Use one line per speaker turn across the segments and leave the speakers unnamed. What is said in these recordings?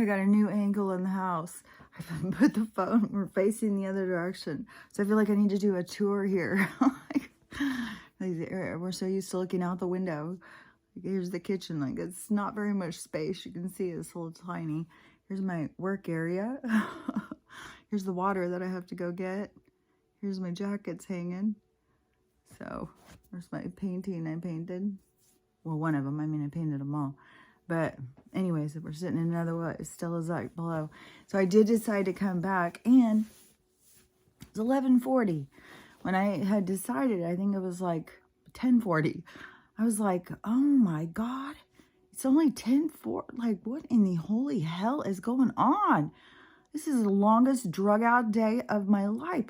I got a new angle in the house. I put the phone, we're facing the other direction. So I feel like I need to do a tour here. We're so used to looking out the window. Here's the kitchen. Like, it's not very much space. You can see it's a little tiny. Here's my work area. Here's the water that I have to go get. Here's my jackets hanging. So there's my painting I painted. Well, one of them. I mean, I painted them all. But anyways, we're sitting in another way. Stella's like below. So I did decide to come back, and it's 11:40. When I had decided, I think it was like 10:40. I was like, oh my God, it's only 10:04. Like, what in the holy hell is going on? This is the longest drug out day of my life.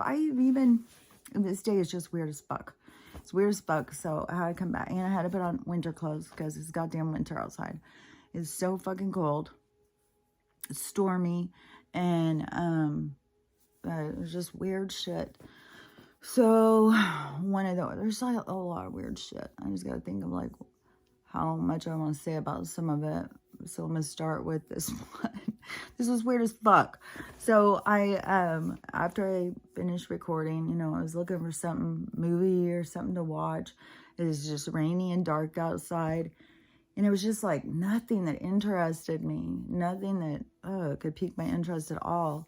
This day is just weird as fuck. It's weird as fuck. So I had to come back, and I had to put on winter clothes because it's goddamn winter outside. It's so fucking cold. It's stormy, and it was just weird shit. So there's like a lot of weird shit. I just gotta think of like how much I want to say about some of it. So I'm gonna start with this one. This was weird as fuck. So after I finished recording, I was looking for something, movie or something to watch. It was just rainy and dark outside. And it was just like nothing that interested me. Nothing that could pique my interest at all.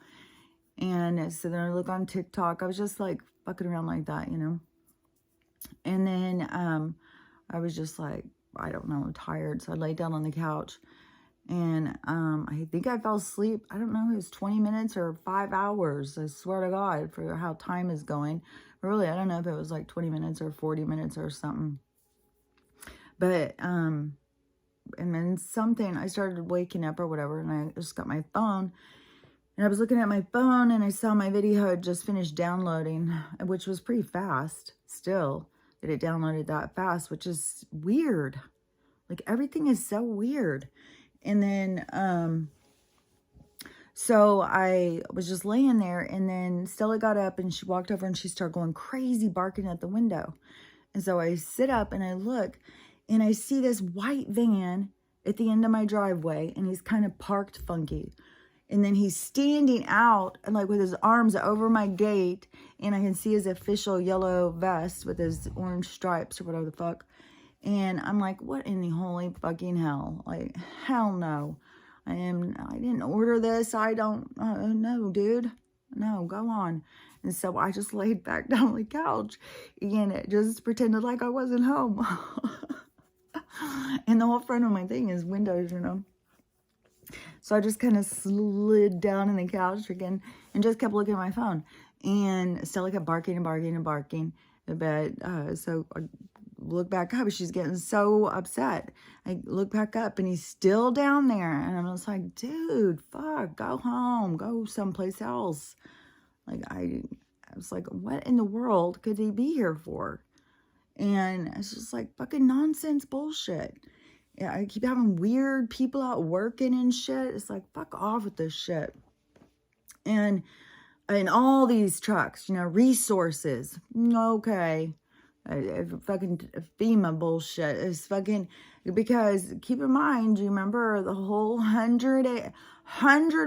And so then I look on TikTok. I was just like fucking around like that, And then I was just like, I don't know, tired. So I laid down on the couch. And I think I fell asleep. I don't know if it was 20 minutes or 5 hours. I swear to God, for how time is going. But really, I don't know if it was like 20 minutes or 40 minutes or something. But, and then I started waking up or whatever. And I just got my phone. And I was looking at my phone, and I saw my video had just finished downloading, which was pretty fast still, that it downloaded that fast, which is weird. Like, everything is so weird. And then, so I was just laying there, and then Stella got up, and she walked over, and she started going crazy, barking at the window. And so I sit up, and I look, and I see this white van at the end of my driveway, and he's kind of parked funky. And then he's standing out, and like with his arms over my gate, and I can see his official yellow vest with his orange stripes or whatever the fuck. And I'm like, what in the holy fucking hell? Like, hell no. I didn't order this. I don't no, dude. No, go on. And so I just laid back down on the couch and just pretended like I wasn't home. And the whole front of my thing is windows, So I just kind of slid down in the couch again and just kept looking at my phone. And Stella kept barking and barking and barking. But so I look back up. She's getting so upset. I look back up, and he's still down there. And I'm just like, dude, fuck, go home. Go someplace else. Like, I was like, what in the world could he be here for? And it's just like fucking nonsense bullshit. Yeah, I keep having weird people out working and shit. It's like, fuck off with this shit. And all these trucks, resources. Okay. Fucking FEMA bullshit is fucking, because keep in mind, you remember the whole 100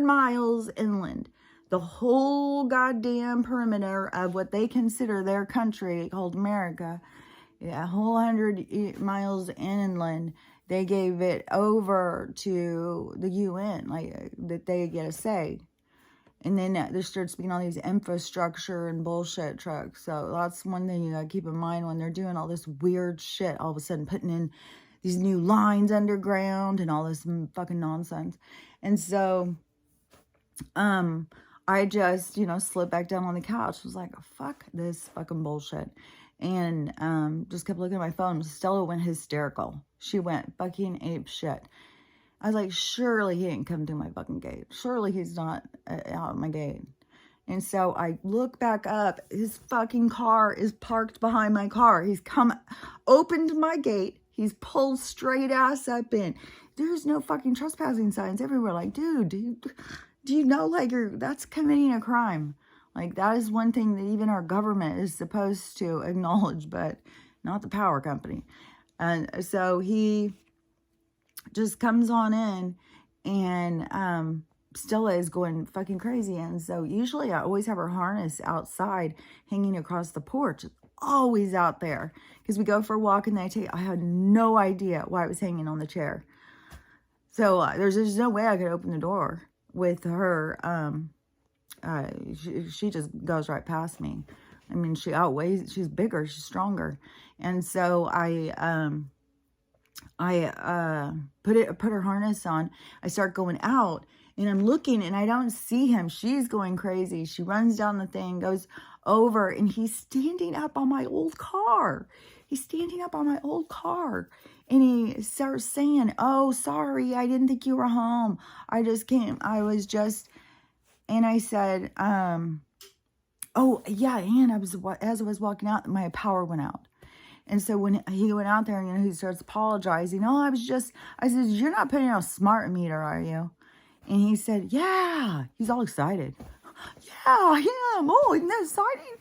miles inland, the whole goddamn perimeter of what they consider their country called America, a whole 100 miles inland. They gave it over to the UN, like that they get a say. And then there starts being all these infrastructure and bullshit trucks. So that's one thing you gotta keep in mind when they're doing all this weird shit. All of a sudden putting in these new lines underground and all this fucking nonsense. And so, I just, slid back down on the couch. Was like, fuck this fucking bullshit. And just kept looking at my phone. Stella went hysterical. She went fucking ape shit. I was like, surely he didn't come through my fucking gate. Surely he's not out of my gate. And so I look back up. His fucking car is parked behind my car. He's opened my gate. He's pulled straight ass up in. There's no fucking trespassing signs everywhere. Like, dude, do you know, like, that's committing a crime. Like, that is one thing that even our government is supposed to acknowledge, but not the power company. And so he just comes on in, And Stella is going fucking crazy. And so usually I always have her harness outside hanging across the porch. It's always out there because we go for a walk, and I had no idea why it was hanging on the chair. So there's no way I could open the door with her. She just goes right past me. I mean, she's bigger, she's stronger. And so I put her harness on. I start going out, and I'm looking, and I don't see him. She's going crazy. She runs down the thing, goes over, and he's standing up on my old car. He's standing up on my old car, and he starts saying, "Oh, sorry, I didn't think you were home. I just came. I was just," and I said, "Oh, yeah, and as I was walking out, my power went out." And so when he went out there, he starts apologizing. "Oh, I said, you're not putting on a smart meter, are you?" And he said, "Yeah." He's all excited. "Yeah, I am. Oh, isn't that exciting?"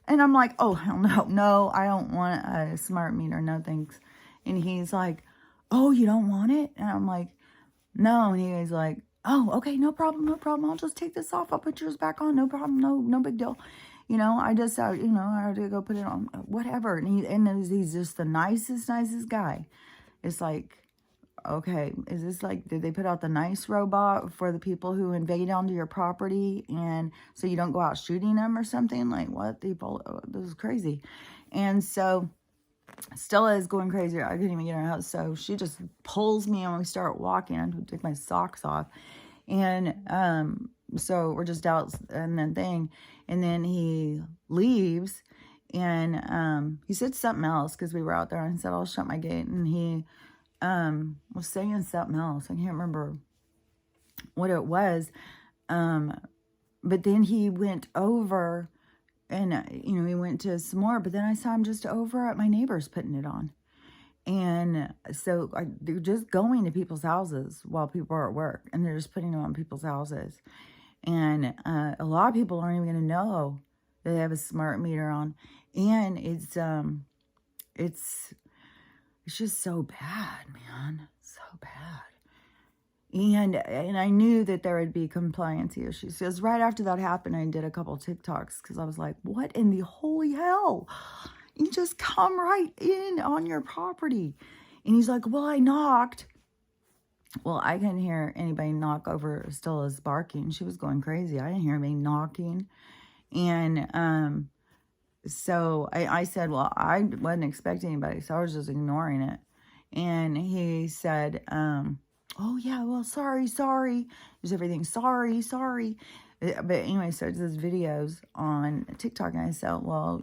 And I'm like, "Oh, hell no. No, I don't want a smart meter. No, thanks." And he's like, "Oh, you don't want it?" And I'm like, "No." And he's like, "Oh, okay, no problem, no problem. I'll just take this off. I'll put yours back on. No problem. No big deal. I just, I had to go put it on, whatever." And he's just the nicest guy. It's like, okay, is this like, did they put out the nice robot for the people who invade onto your property, and so you don't go out shooting them or something? Like, what people, this is crazy. And so Stella is going crazy. I couldn't even get in her house. So she just pulls me, and we start walking. I have to take my socks off. And so we're just out and then he leaves, and he said something else because we were out there, and he said, "I'll shut my gate." And he was saying something else. I can't remember what it was. But then he went over, and he went to some more, but then I saw him just over at my neighbor's putting it on. And so they're just going to people's houses while people are at work, and they're just putting them on people's houses. And a lot of people aren't even going to know that they have a smart meter on. And it's just so bad, man. So bad. And I knew that there would be compliance issues. Because right after that happened, I did a couple TikToks, because I was like, what in the holy hell? You just come right in on your property. And he's like, "Well, I knocked." Well, I couldn't hear anybody knock over Stella's barking. She was going crazy. I didn't hear anybody knocking. And so I said, well, I wasn't expecting anybody, so I was just ignoring it. And he said, "Oh, yeah, well, sorry. There's everything. Sorry. But anyway, so it does videos on TikTok, and I said, well,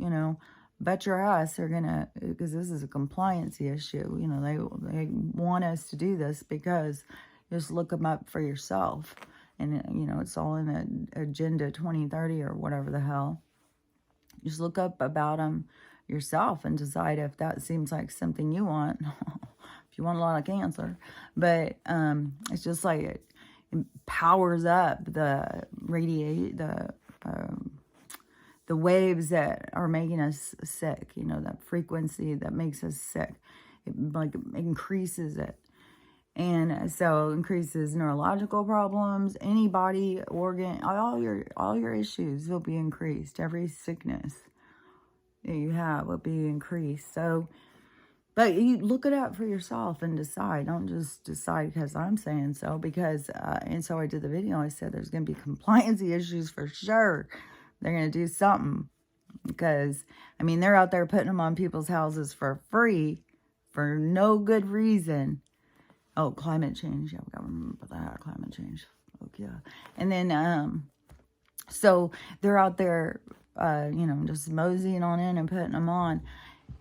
bet your ass they're gonna, because this is a compliance issue. They want us to do this, because just look them up for yourself. And, it's all in the Agenda 2030 or whatever the hell. Just look up about them yourself and decide if that seems like something you want. If you want a lot of cancer. But it's just like it powers up the the waves that are making us sick, that frequency that makes us sick. It increases it. And so increases neurological problems, any body organ, all your issues will be increased. Every sickness that you have will be increased. So, but you look it up for yourself and decide. Don't just decide because I'm saying so. Because, and so I did the video. I said there's going to be compliance issues for sure. They're going to do something. Because, they're out there putting them on people's houses for free for no good reason. Oh, climate change. Yeah, we got to remember that. Climate change. Oh, yeah. And then, so they're out there, just moseying on in and putting them on.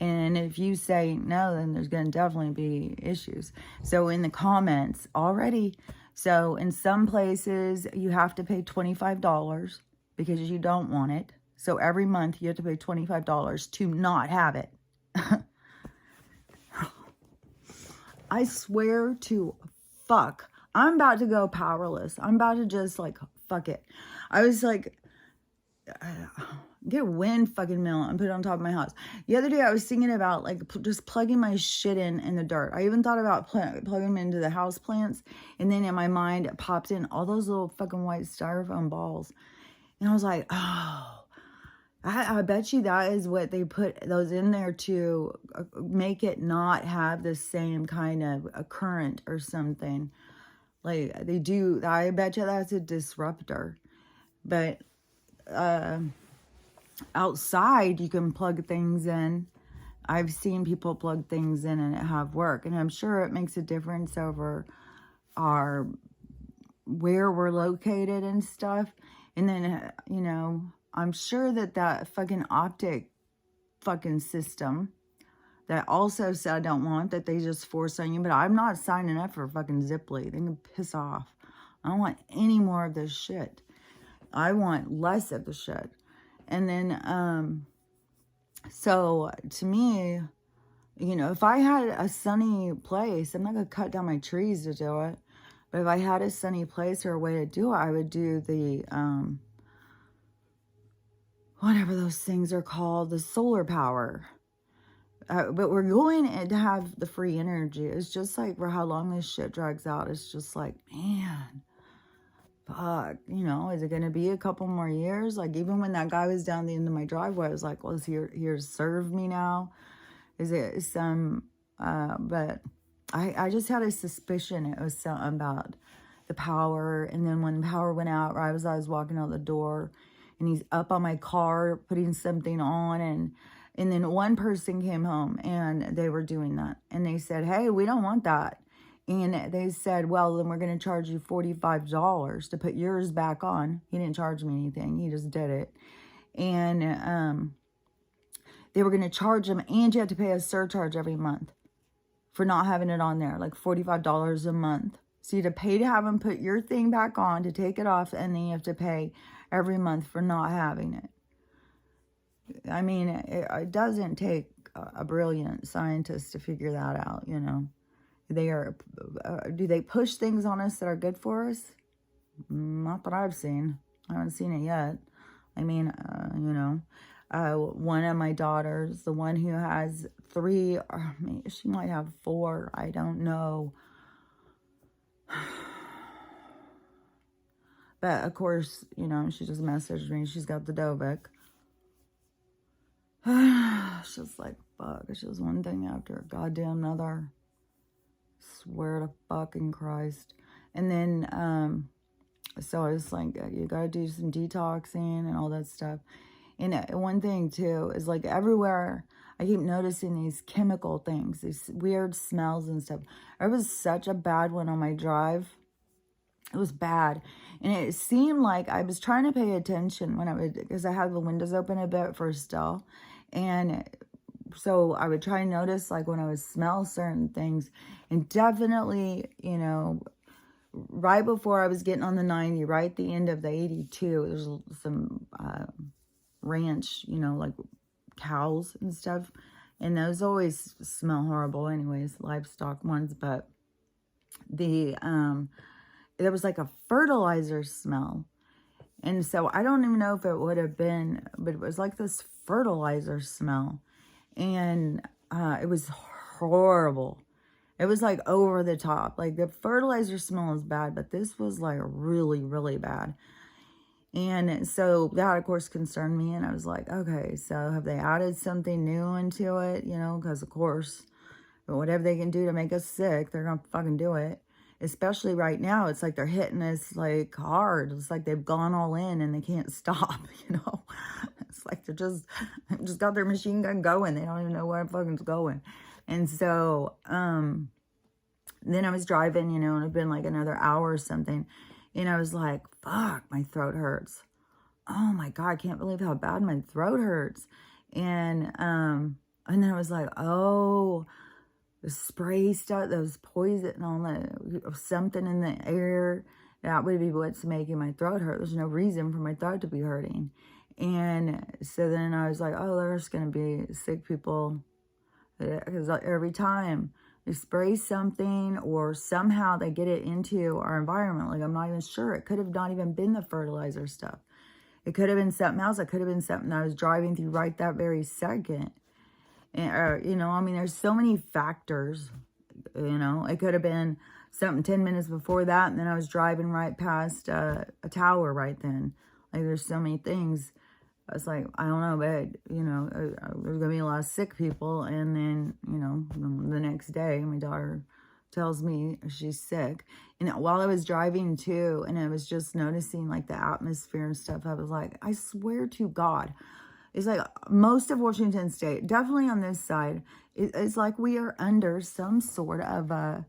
And if you say no, then there's going to definitely be issues. So in the comments already, so in some places you have to pay $25 because you don't want it. So every month you have to pay $25 to not have it. I swear to fuck. I'm about to go powerless. I'm about to just fuck it. I was like, get a wind fucking mill and put it on top of my house. The other day I was thinking about like just plugging my shit in the dirt. I even thought about plugging them into the house plants. And then in my mind it popped in all those little fucking white styrofoam balls. And I was like, oh, I bet you that is what they put those in there to make it not have the same kind of a current or something. Like they do. I bet you that's a disruptor. But outside you can plug things in. I've seen people plug things in and it have work. And I'm sure it makes a difference over our where we're located and stuff. And then, you know, I'm sure that fucking optic fucking system that also said I don't want, that they just force on you. But I'm not signing up for fucking Ziply. They can piss off. I don't want any more of this shit. I want less of the shit. And then, so to me, you know, if I had a sunny place, I'm not going to cut down my trees to do it. But if I had a sunny place or a way to do it, I would do the, whatever those things are called, the solar power. But we're going to have the free energy. It's just like for how long this shit drags out. It's just like, man, fuck, you know, is it going to be a couple more years? Like even when that guy was down the end of my driveway, I was like, well, is he here to serve me now? Is it some, but I just had a suspicion it was something about the power. And then when the power went out, right as I was walking out the door, and he's up on my car putting something on, and then one person came home and they were doing that. And they said, hey, we don't want that. And they said, well, then we're going to charge you $45 to put yours back on. He didn't charge me anything. He just did it. And they were going to charge them, and you have to pay a surcharge every month for not having it on there, like $45 a month. So you have to pay to have them put your thing back on, to take it off, and then you have to pay every month for not having it. I mean, it doesn't take a brilliant scientist to figure that out, you know. They are, do they push things on us that are good for us? Not that I've seen. I haven't seen it yet. I mean, you know, one of my daughters, the one who has 3, or maybe she might have 4, I don't know. But of course, you know, she just messaged me. She's got the Dovic. It's just like, fuck. It's just one thing after a goddamn another. Swear to fucking Christ. And then, so I was like, you gotta do some detoxing and all that stuff. And one thing too is like everywhere I keep noticing these chemical things, these weird smells and stuff. There was such a bad one on my drive. It was bad. And it seemed like I was trying to pay attention when I would, because I had the windows open a bit for still. And so I would try and notice like when I would smell certain things. And definitely, you know, right before I was getting on the 90, right at the end of the 82, there's some ranch, you know, like cows and stuff. And those always smell horrible anyways, livestock ones. But the, there was like a fertilizer smell. And so I don't even know if it would have been, but it was like this fertilizer smell. And it was horrible. It was like over the top. Like the fertilizer smell is bad, but this was like really, really bad. And so that, of course, concerned me. And I was like, okay, so have they added something new into it? You know, because, of course, whatever they can do to make us sick, they're going to fucking do it. Especially right now, it's like they're hitting us like hard. It's like they've gone all in and they can't stop, you know. It's like they're just got their machine gun going. They don't even know where fucking's going. And so then I was driving, you know, and it'd been like another hour or something. And I was like, fuck, my throat hurts. Oh my God, I can't believe how bad my throat hurts. And then I was like, oh, the spray stuff, those poison and all that, something in the air, that would be what's making my throat hurt. There's no reason for my throat to be hurting. And so then I was like, oh, there's going to be sick people. Because every time they spray something or somehow they get it into our environment, like I'm not even sure. It could have not even been the fertilizer stuff. It could have been something else. It could have been something I was driving through right that very second. And, you know, I mean, there's so many factors, you know. It could have been something 10 minutes before that, and then I was driving right past a tower right then. Like, there's so many things. It's like, I don't know, but, you know, there's going to be a lot of sick people. And then, you know, the next day, my daughter tells me she's sick. And while I was driving too, and I was just noticing like the atmosphere and stuff, I was like, I swear to God, it's like most of Washington State, definitely on this side, it's like we are under some sort of a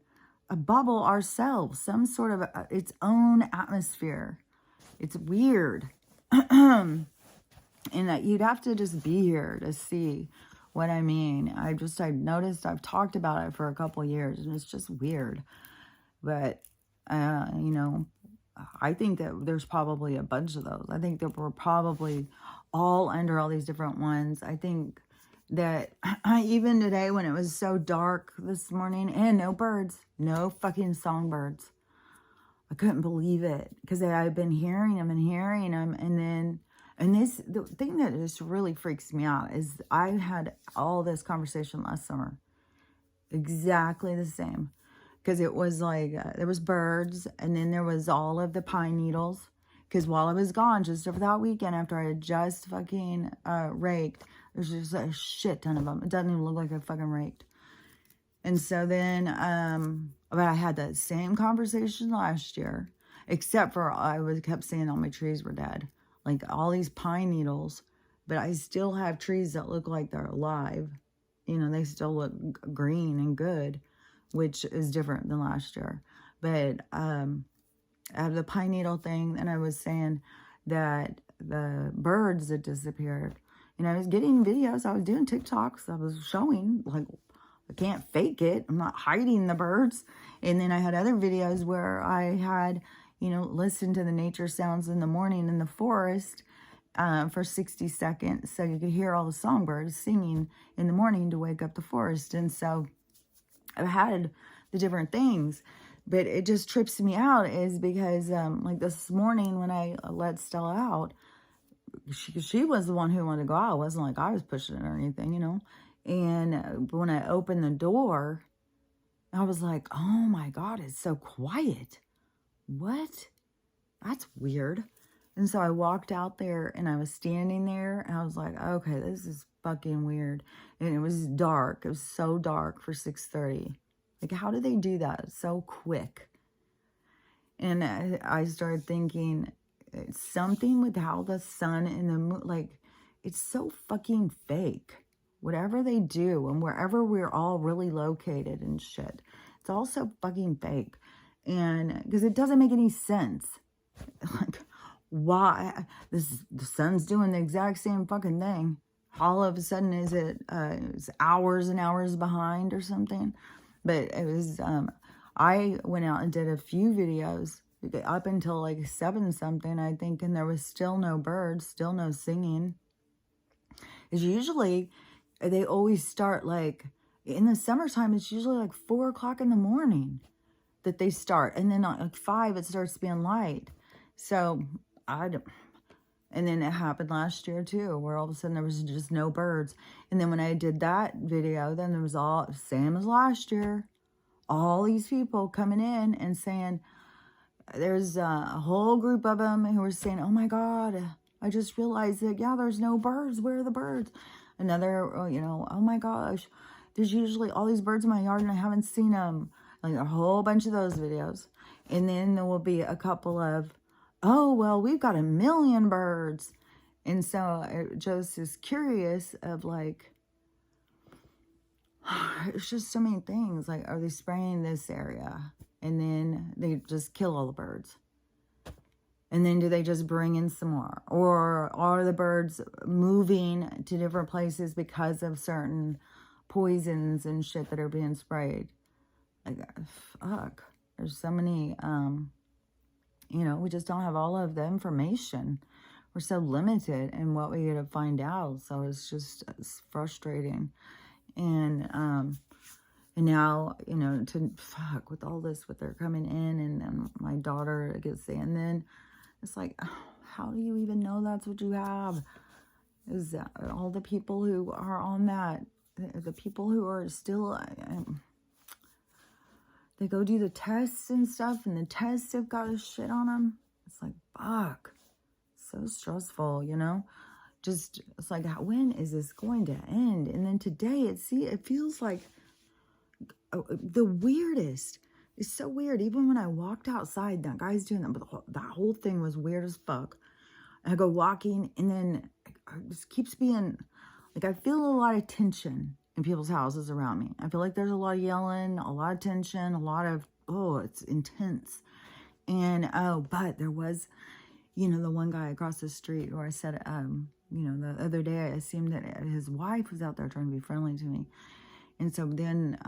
bubble ourselves, some sort of its own atmosphere. It's weird. And that you'd have to just be here to see what I mean. I noticed, I've talked about it for a couple years, and it's just weird. But, you know, I think that there's probably a bunch of those. I think that we're probably all under all these different ones. I think that even today when it was so dark this morning, and no birds, no fucking songbirds. I couldn't believe it, because I've been hearing them, and then... And the thing that just really freaks me out is I had all this conversation last summer. Exactly the same. Because it was like, there was birds, and then there was all of the pine needles. Because while I was gone, just over that weekend, after I had just fucking raked, there's just a shit ton of them. It doesn't even look like I fucking raked. And so then, but I had that same conversation last year. Except for kept saying all my trees were dead. Like all these pine needles, but I still have trees that look like they're alive. You know, they still look green and good, which is different than last year. But out of the pine needle thing, and I was saying that the birds had disappeared. And I was getting videos. I was doing TikToks. I was showing, like, I can't fake it. I'm not hiding the birds. And then I had other videos where I had... you know, listen to the nature sounds in the morning in the forest for 60 seconds. So you could hear all the songbirds singing in the morning to wake up the forest. And so I've had the different things. But it just trips me out is because, like this morning when I let Stella out, she was the one who wanted to go out. It wasn't like I was pushing it or anything, you know. And when I opened the door, I was like, oh my God, it's so quiet. What? That's weird. And so I walked out there and I was standing there and I was like, okay, this is fucking weird. And it was dark. It was so dark for 6:30. Like, how do they do that so quick? And I started thinking, it's something with how the sun and the moon, like, it's so fucking fake. Whatever they do and wherever we're all really located and shit, it's all so fucking fake. And because it doesn't make any sense. Like, why the sun's doing the exact same fucking thing, all of a sudden is it it's hours and hours behind or something? But it was I went out and did a few videos up until like 7 something, I think, and there was still no birds, still no singing. It's usually, they always start like in the summertime, it's usually like 4 o'clock in the morning that they start, and then at like 5 it starts being light. So and then it happened last year too, where all of a sudden there was just no birds. And then when I did that video, then there was all same as last year, all these people coming in and saying, there's a whole group of them who were saying, oh my God, I just realized that, yeah, there's no birds. Where are the birds? Another, you know, oh my gosh, there's usually all these birds in my yard and I haven't seen them. Like a whole bunch of those videos. And then there will be a couple of, oh, well, we've got 1 million birds. And so it just is curious of like, it's just so many things. Like, are they spraying this area? And then they just kill all the birds. And then do they just bring in some more? Or are the birds moving to different places because of certain poisons and shit that are being sprayed? Like, fuck. There's so many, you know, we just don't have all of the information. We're so limited in what we get to find out. So it's frustrating. And now, you know, to fuck with all this, what they're coming in, and my daughter gets, and then It's like, how do you even know that's what you have? Is that all the people who are on that, the people who are still, they go do the tests and stuff, and the tests have got a shit on them. It's like, fuck, so stressful, you know? Just, it's like, when is this going to end? And then today, it feels like the weirdest. It's so weird. Even when I walked outside, that guy's doing that, but that whole thing was weird as fuck. I go walking, and then it just keeps being, like, I feel a lot of tension in people's houses around me. I feel like there's a lot of yelling, a lot of tension, a lot of, it's intense. And, but there was, you know, the one guy across the street where I said, you know, the other day I assumed that his wife was out there trying to be friendly to me. And so then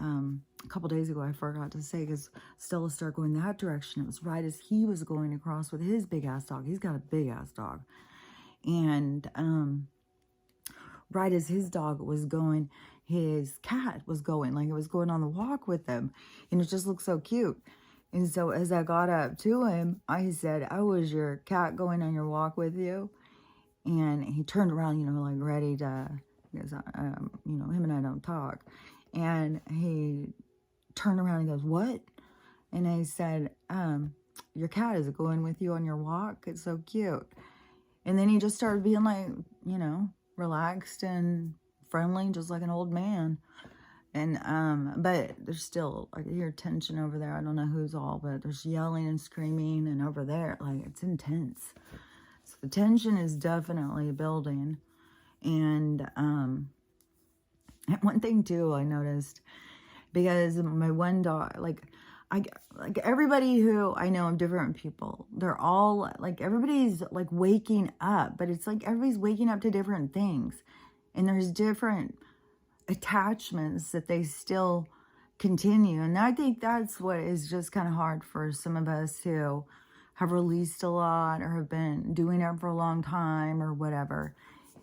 a couple days ago, I forgot to say, because Stella started going that direction. It was right as he was going across with his big-ass dog. He's got a big-ass dog. And right as his dog was going, his cat was going. Like, it was going on the walk with them. And it just looked so cute. And so as I got up to him, I said, "Oh, was your cat going on your walk with you?" And he turned around, you know, like ready to, because, you know, him and I don't talk. And he turned around and goes, "What?" And I said, "Your cat is going with you on your walk. It's so cute." And then he just started being like, you know, relaxed and friendly, just like an old man. And, but there's still, like, I hear tension over there. I don't know who's all, but there's yelling and screaming, and over there, like, it's intense. So the tension is definitely building. And one thing too, I noticed, because my one dog, like everybody who I know of, different people, they're all like, everybody's like waking up, but it's like everybody's waking up to different things, and there's different attachments that they still continue. And I think that's what is just kind of hard for some of us who have released a lot or have been doing it for a long time or whatever,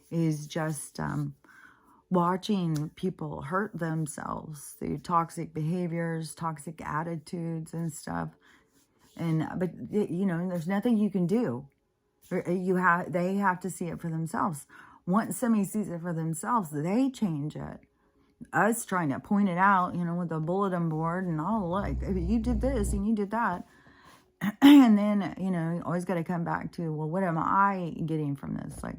is just watching people hurt themselves through toxic behaviors, toxic attitudes and stuff. And, but you know, there's nothing you can do. They have to see it for themselves. Once somebody sees it for themselves, they change it. Us trying to point it out, you know, with a bulletin board and all, like, you did this and you did that. And then, you know, you always got to come back to, well, what am I getting from this? Like,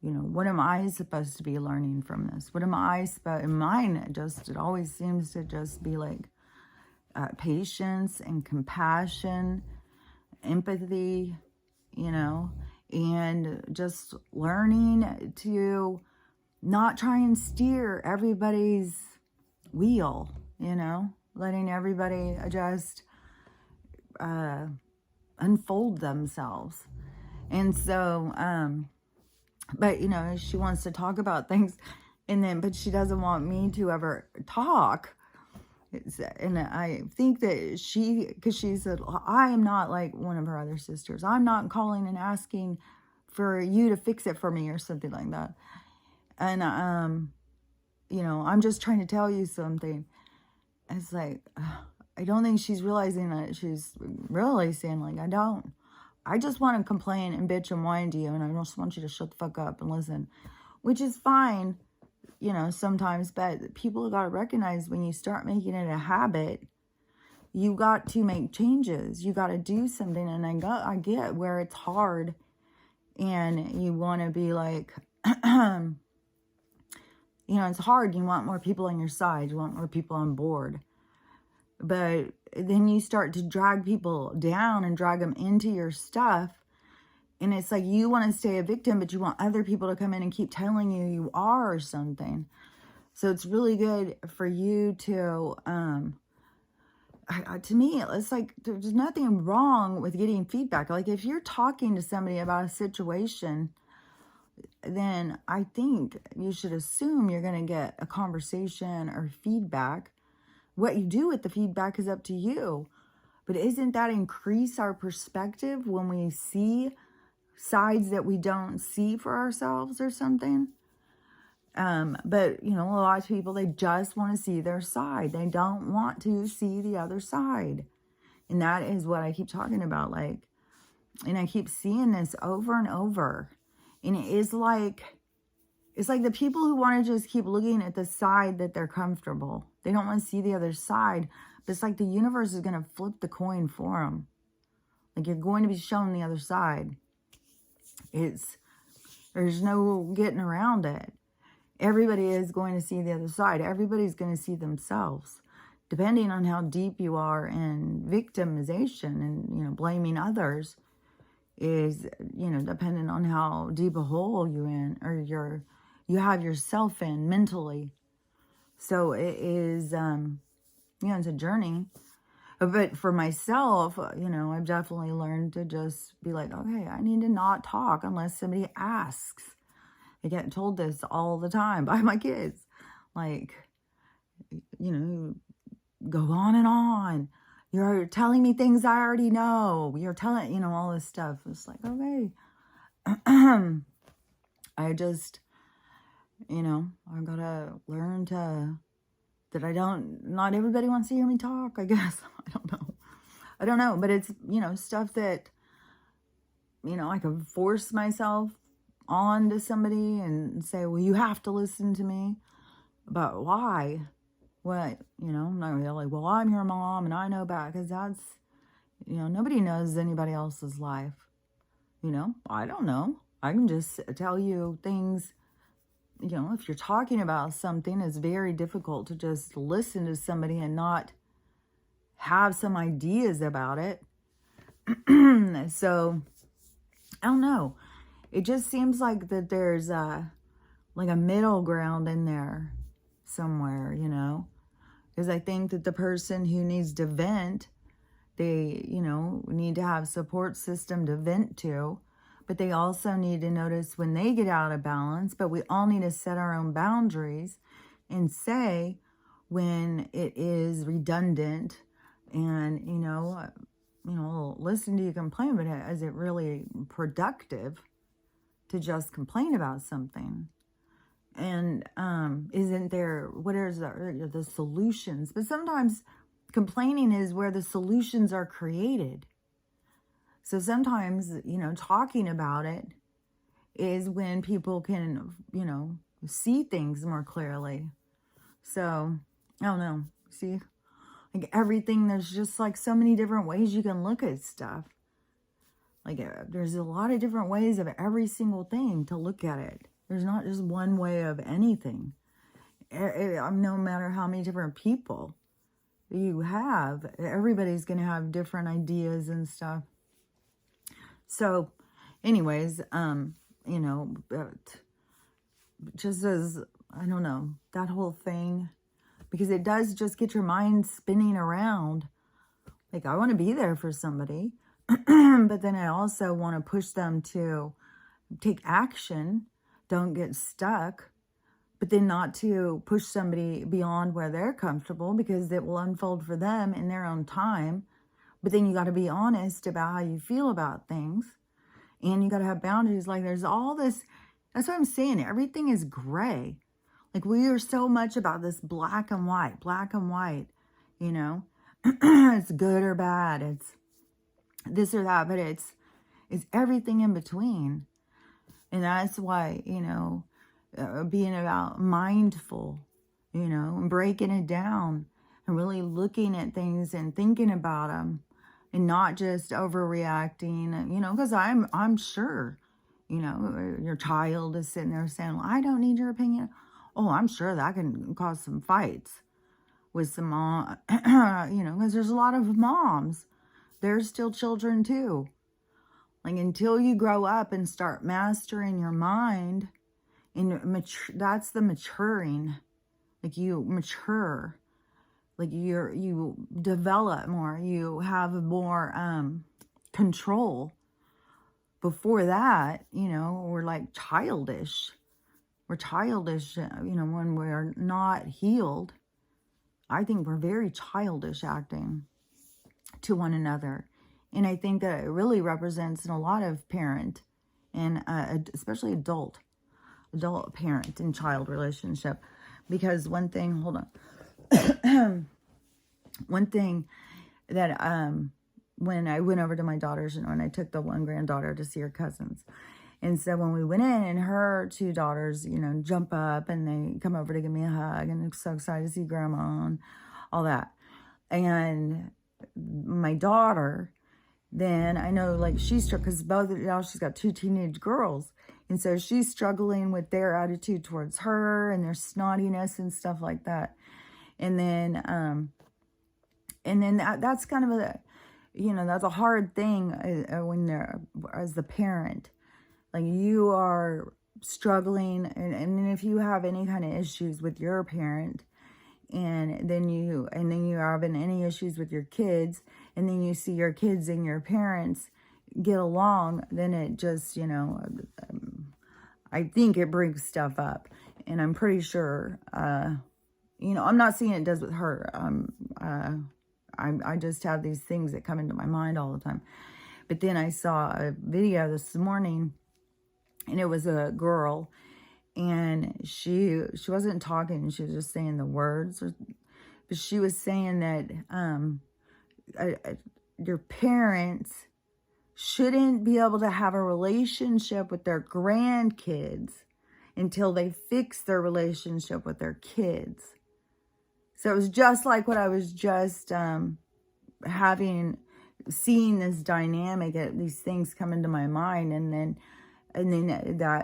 you know, what am I supposed to be learning from this? What am I supposed, and mine, it always seems to just be like patience and compassion, empathy, you know, and just learning to not try and steer everybody's wheel, you know, letting everybody just unfold themselves. And so, but, you know, she wants to talk about things, and then, but she doesn't want me to ever talk. And I think that because she said, I am not like one of her other sisters. I'm not calling and asking for you to fix it for me or something like that. And, you know, I'm just trying to tell you something. It's like, I don't think she's realizing that she's really saying, like, I just want to complain and bitch and whine to you, and I just want you to shut the fuck up and listen, which is fine, you know, sometimes, but people have got to recognize when you start making it a habit, you got to make changes. You got to do something, and I get where it's hard, and you want to be like, you know, it's hard. You want more people on your side. You want more people on board. But then you start to drag people down and drag them into your stuff. And it's like you want to stay a victim, but you want other people to come in and keep telling you you are or something. So it's really good for you to, to me, it's like there's nothing wrong with getting feedback. Like if you're talking to somebody about a situation, then I think you should assume you're going to get a conversation or feedback. What you do with the feedback is up to you. But isn't that increase our perspective when we see sides that we don't see for ourselves or something? But, you know, a lot of people, they just want to see their side. They don't want to see the other side. And that is what I keep talking about. Like, And I keep seeing this over and over. And it's like the people who want to just keep looking at the side that they're comfortable. They don't want to see the other side. But it's like the universe is going to flip the coin for them. Like you're going to be shown the other side. There's no getting around it. Everybody is going to see the other side. Everybody's going to see themselves. Depending on how deep you are in victimization and, blaming others is, depending on how deep a hole you're in or you have yourself in mentally. So it is, it's a journey. But for myself, I've definitely learned to just be like, okay, I need to not talk unless somebody asks. I get told this all the time by my kids. Like, go on and on. You're telling me things I already know. You're telling, all this stuff. It's like, okay. I just, I've got to learn that not everybody wants to hear me talk, I guess. I don't know. But it's, stuff that, I can force myself on to somebody and say, well, you have to listen to me. But why? What? Not really. Well, I'm your mom and I know about, because that's, nobody knows anybody else's life. I don't know. I can just tell you things. If you're talking about something, it's very difficult to just listen to somebody and not have some ideas about it. So, I don't know. It just seems like that there's like a middle ground in there somewhere, because I think that the person who needs to vent, they, need to have support system to vent to. But they also need to notice when they get out of balance. But we all need to set our own boundaries and say when it is redundant and, listen to you complain, but is it really productive to just complain about something? And isn't there, what are the solutions? But sometimes complaining is where the solutions are created. So sometimes, talking about it is when people can, see things more clearly. So, I don't know. See, like everything, there's just like so many different ways you can look at stuff. Like there's a lot of different ways of every single thing to look at it. There's not just one way of anything. No matter how many different people you have, everybody's going to have different ideas and stuff. So, anyways, just as, I don't know, that whole thing, because it does just get your mind spinning around. Like, I want to be there for somebody, but then I also want to push them to take action, don't get stuck, but then not to push somebody beyond where they're comfortable, because it will unfold for them in their own time. But then you got to be honest about how you feel about things. And you got to have boundaries. Like there's all this. That's what I'm saying. Everything is gray. Like we are so much about this black and white. It's good or bad. It's this or that. But it's everything in between. And that's why, being about mindful, and breaking it down and really looking at things and thinking about them. And not just overreacting, because I'm sure, your child is sitting there saying, well, I don't need your opinion. Oh, I'm sure that can cause some fights with some mom, because there's a lot of moms. There's still children too. Like until you grow up and start mastering your mind, and that's the maturing. Like you mature. Like you develop more, you have more control. Before that, we're like childish. We're childish, when we're not healed. I think we're very childish acting to one another. And I think that it really represents in a lot of parent and especially adult parent and child relationship. Because one thing that, when I went over to my daughter's, and I took the one granddaughter to see her cousins. And so when we went in, and her two daughters, jump up and they come over to give me a hug, and they're so excited to see grandma and all that. And my daughter, then I know, like, she's, because now she's got two teenage girls. And so she's struggling with their attitude towards her and their snottiness and stuff like that. And then that's kind of a, that's a hard thing when they're, as the parent, like, you are struggling, and if you have any kind of issues with your parent, and then you have any issues with your kids, and then you see your kids and your parents get along, then it just, I think it brings stuff up. And I'm pretty sure, I'm not saying it does with her. I just have these things that come into my mind all the time. But then I saw a video this morning, and it was a girl, and she wasn't talking. She was just saying the words. But she was saying that your parents shouldn't be able to have a relationship with their grandkids until they fix their relationship with their kids. So it was just like what I was just seeing this dynamic, these things come into my mind, and then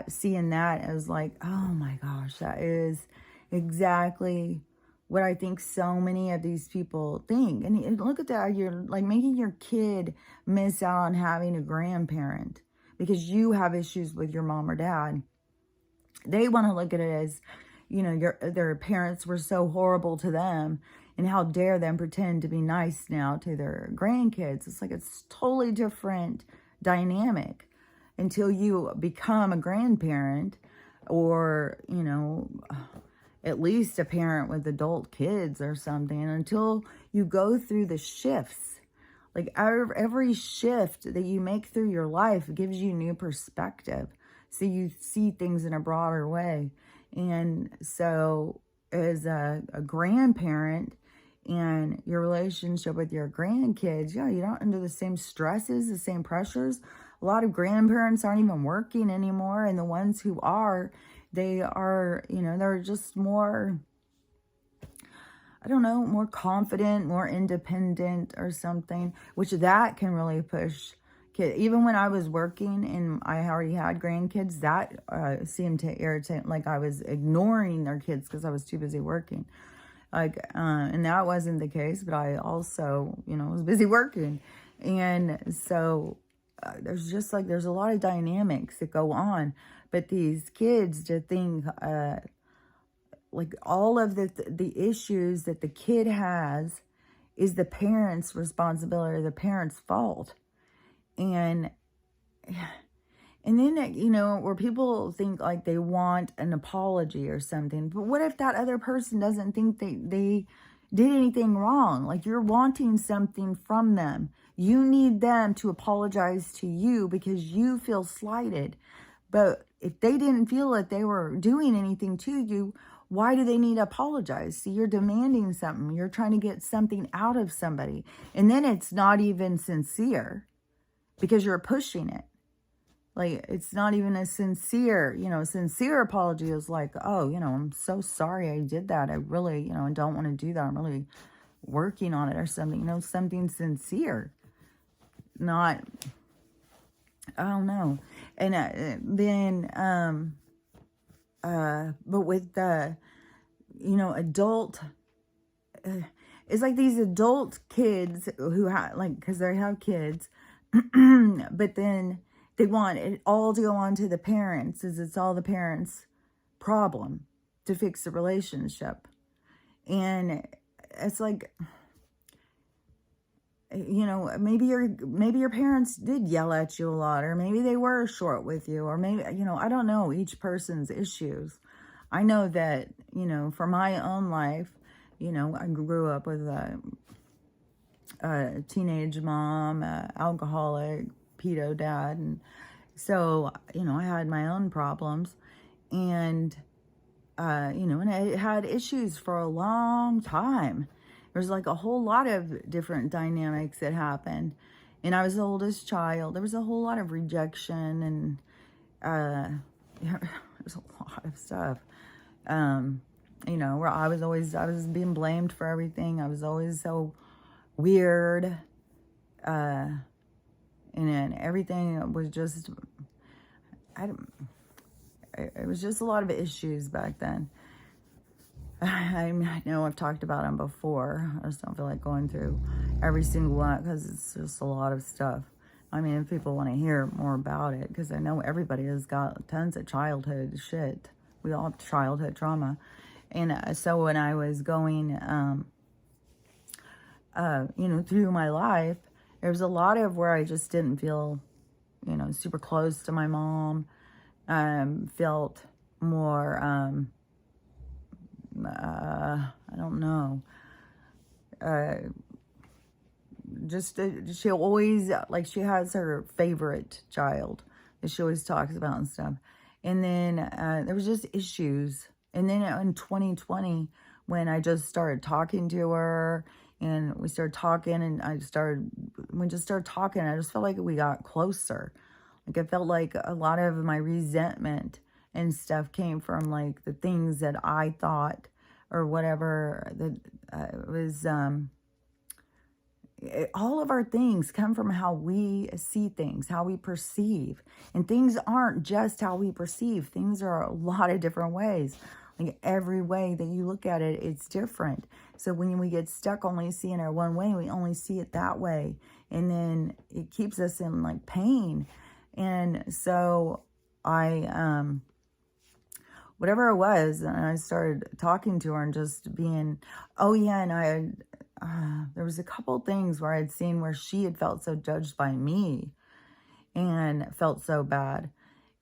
seeing that as like, oh my gosh, that is exactly what I think so many of these people think. And look at that, you're like making your kid miss out on having a grandparent because you have issues with your mom or dad. They want to look at it as, their parents were so horrible to them, and how dare them pretend to be nice now to their grandkids. It's like, it's totally different dynamic until you become a grandparent, or, at least a parent with adult kids or something, until you go through the shifts. Like, every shift that you make through your life gives you new perspective. So you see things in a broader way. And so as a grandparent, and your relationship with your grandkids, you don't under the same stresses, the same pressures. A lot of grandparents aren't even working anymore. And the ones who are, they are, they're just more, I don't know, more confident, more independent or something, which that can really push kids. Even when I was working and I already had grandkids, that seemed to irritate, like I was ignoring their kids because I was too busy working. Like, and that wasn't the case, but I also, was busy working. And so there's just like, there's a lot of dynamics that go on. But these kids to think, like, all of the issues that the kid has is the parent's responsibility, or the parent's fault. And then, where people think like they want an apology or something. But what if that other person doesn't think they did anything wrong? Like, you're wanting something from them. You need them to apologize to you because you feel slighted. But if they didn't feel that they were doing anything to you, why do they need to apologize? See, you're demanding something. You're trying to get something out of somebody. And then it's not even sincere because you're pushing it. Like, it's not even a sincere, sincere apology is like, oh, I'm so sorry I did that. I really, I don't want to do that. I'm really working on it or something, something sincere. Not, I don't know. And but with the, adult, it's like these adult kids who have, like, because they have kids, but then they want it all to go on to the parents, as it's all the parents' problem to fix the relationship. And it's like, maybe your parents did yell at you a lot, or maybe they were short with you, or maybe, I don't know each person's issues. I know that, for my own life, I grew up with a teenage mom, alcoholic, pedo dad. And so, I had my own problems, and, and I had issues for a long time. There's like a whole lot of different dynamics that happened. And I was the oldest child. There was a whole lot of rejection and there's a lot of stuff. You know, where I was being blamed for everything. I was always so weird. And then everything was just, it was just a lot of issues back then. I know I've talked about them before. I just don't feel like going through every single one because it's just a lot of stuff. I mean, if people want to hear more about it, because I know everybody has got tons of childhood shit. We all have childhood trauma. And so when I was going, you know, through my life, there was a lot of where I just didn't feel, you know, super close to my mom. Felt more, I don't know. She always, like, she has her favorite child that she always talks about and stuff. And then there was just issues. And then in 2020, when I just started talking to her and we started talking and we just started talking, I just felt like we got closer. Like, I felt like a lot of my resentment and stuff came from, like, the things that I thought or whatever that was, all of our things come from how we see things, how we perceive. And things aren't just how we perceive. Things are a lot of different ways. Like, every way that you look at it, it's different. So when we get stuck only seeing it one way, we only see it that way. And then it keeps us in, like, pain. And so whatever it was, and I started talking to her and just being, oh yeah, and there was a couple things where I'd seen where she had felt so judged by me and felt so bad.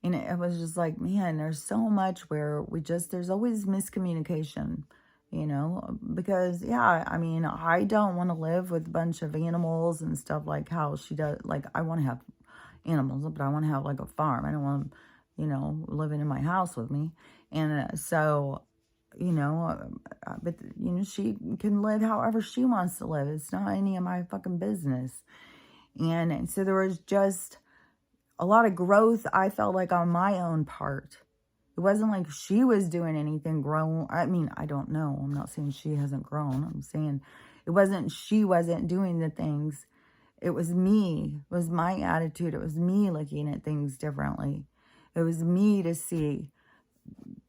And it was just like, man, there's so much where there's always miscommunication, you know, because, yeah, I mean, I don't want to live with a bunch of animals and stuff like how she does. Like, I want to have animals, but I want to have, like, a farm. I don't want them, you know, living in my house with me. And so, you know, but, you know, she can live however she wants to live. It's not any of my fucking business. And so there was just a lot of growth, I felt like, on my own part. It wasn't like she was doing anything grown. I mean, I don't know. I'm not saying she hasn't grown. I'm saying she wasn't doing the things. It was me. It was my attitude. It was me looking at things differently. It was me to see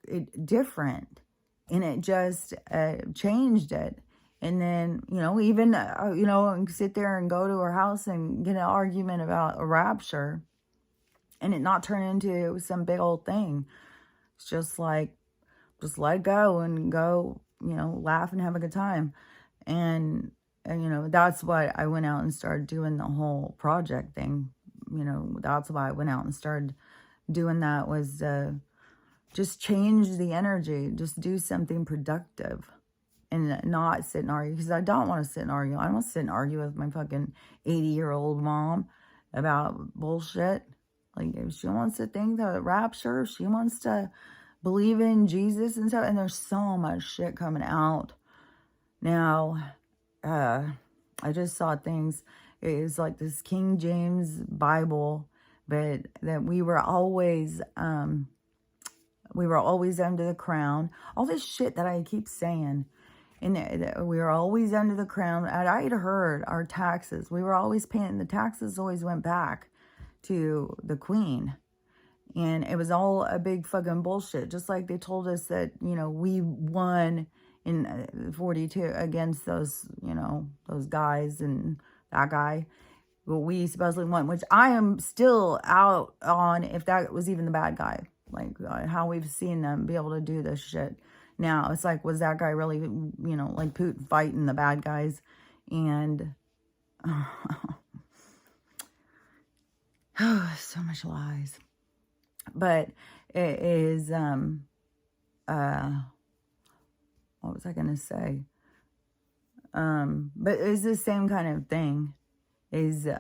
it different. And it just changed it. And then, you know, even, you know, sit there and go to her house and get an argument about a rapture. And it not turn into some big old thing. It's just like, just let it go and go, you know, laugh and have a good time. And you know, that's why I went out and started doing the whole project thing. You know, that's why I went out and started doing that, was just change the energy. Just do something productive and not sit and argue. Because I don't want to sit and argue. I don't want to sit and argue with my fucking 80-year-old mom about bullshit. Like, if she wants to think the rapture, if she wants to believe in Jesus and stuff. And there's so much shit coming out now. I just saw things. It is like this King James Bible, but that we were always under the crown. All this shit that I keep saying. And we were always under the crown. And I had heard our taxes. We were always paying. The taxes always went back to the queen. And it was all a big fucking bullshit. Just like they told us that, you know, we won in 42 against those, you know, those guys and that guy. Well, we supposedly won, which I am still out on if that was even the bad guy. Like, how we've seen them be able to do this shit. Now, it's like, was that guy really, you know, like Putin fighting the bad guys? And so much lies. But it is, what was I going to say? But it's the same kind of thing. Is, you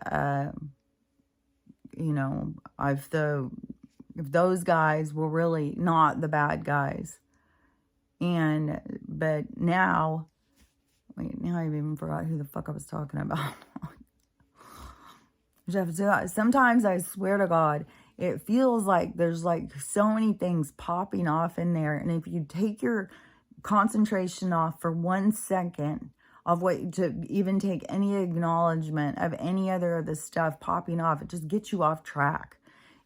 know, if those guys were really not the bad guys. But now, wait, now I even forgot who the fuck I was talking about. Sometimes I swear to God, it feels like there's like so many things popping off in there. And if you take your concentration off for 1 second of what, to even take any acknowledgement of any other of the stuff popping off, it just gets you off track.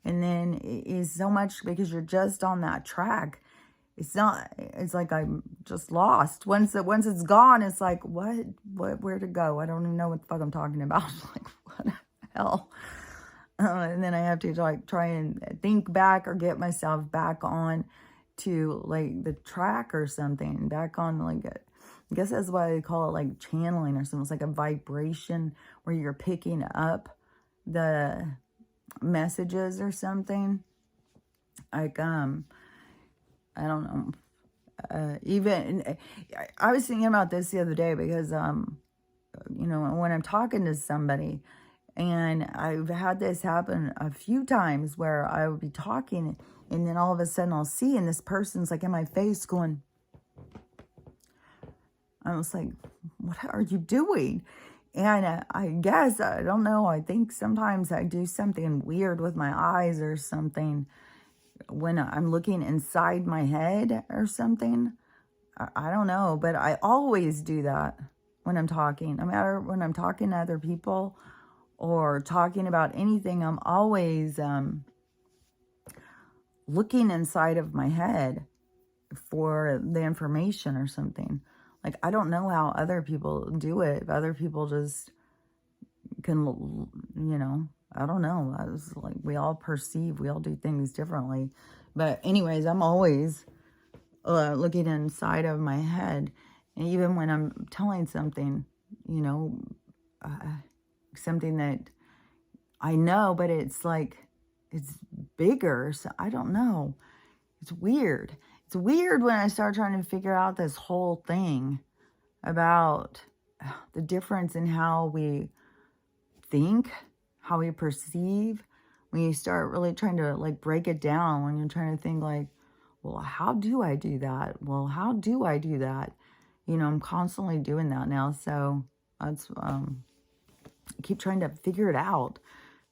And then it is so much because you're just on that track. It's like I'm just lost. Once it's gone, it's like, where to go? I don't even know what the fuck I'm talking about. Like, what the hell? And then I have to like try and think back or get myself back on to like the track or something, back on like I guess that's why they call it like channeling or something. It's like a vibration where you're picking up the messages or something. Like, I don't know. Even I was thinking about this the other day because, you know, when I'm talking to somebody, and I've had this happen a few times where I would be talking and then all of a sudden I'll see, and this person's like in my face going, I was like, what are you doing? And I guess, I don't know, I think sometimes I do something weird with my eyes or something when I'm looking inside my head or something. I don't know, but I always do that when I'm talking. No matter when I'm talking to other people or talking about anything, I'm always looking inside of my head for the information or something. Like, I don't know how other people do it. If other people just can, you know, I don't know. I was like, we all perceive, we all do things differently. But anyways, I'm always looking inside of my head. And even when I'm telling something, you know, something that I know, but it's like, it's bigger. So I don't know. It's weird. It's weird when I start trying to figure out this whole thing about the difference in how we think, how we perceive. When you start really trying to like break it down, when you're trying to think like, well, how do I do that? Well, how do I do that? You know, I'm constantly doing that now. So that's, I keep trying to figure it out,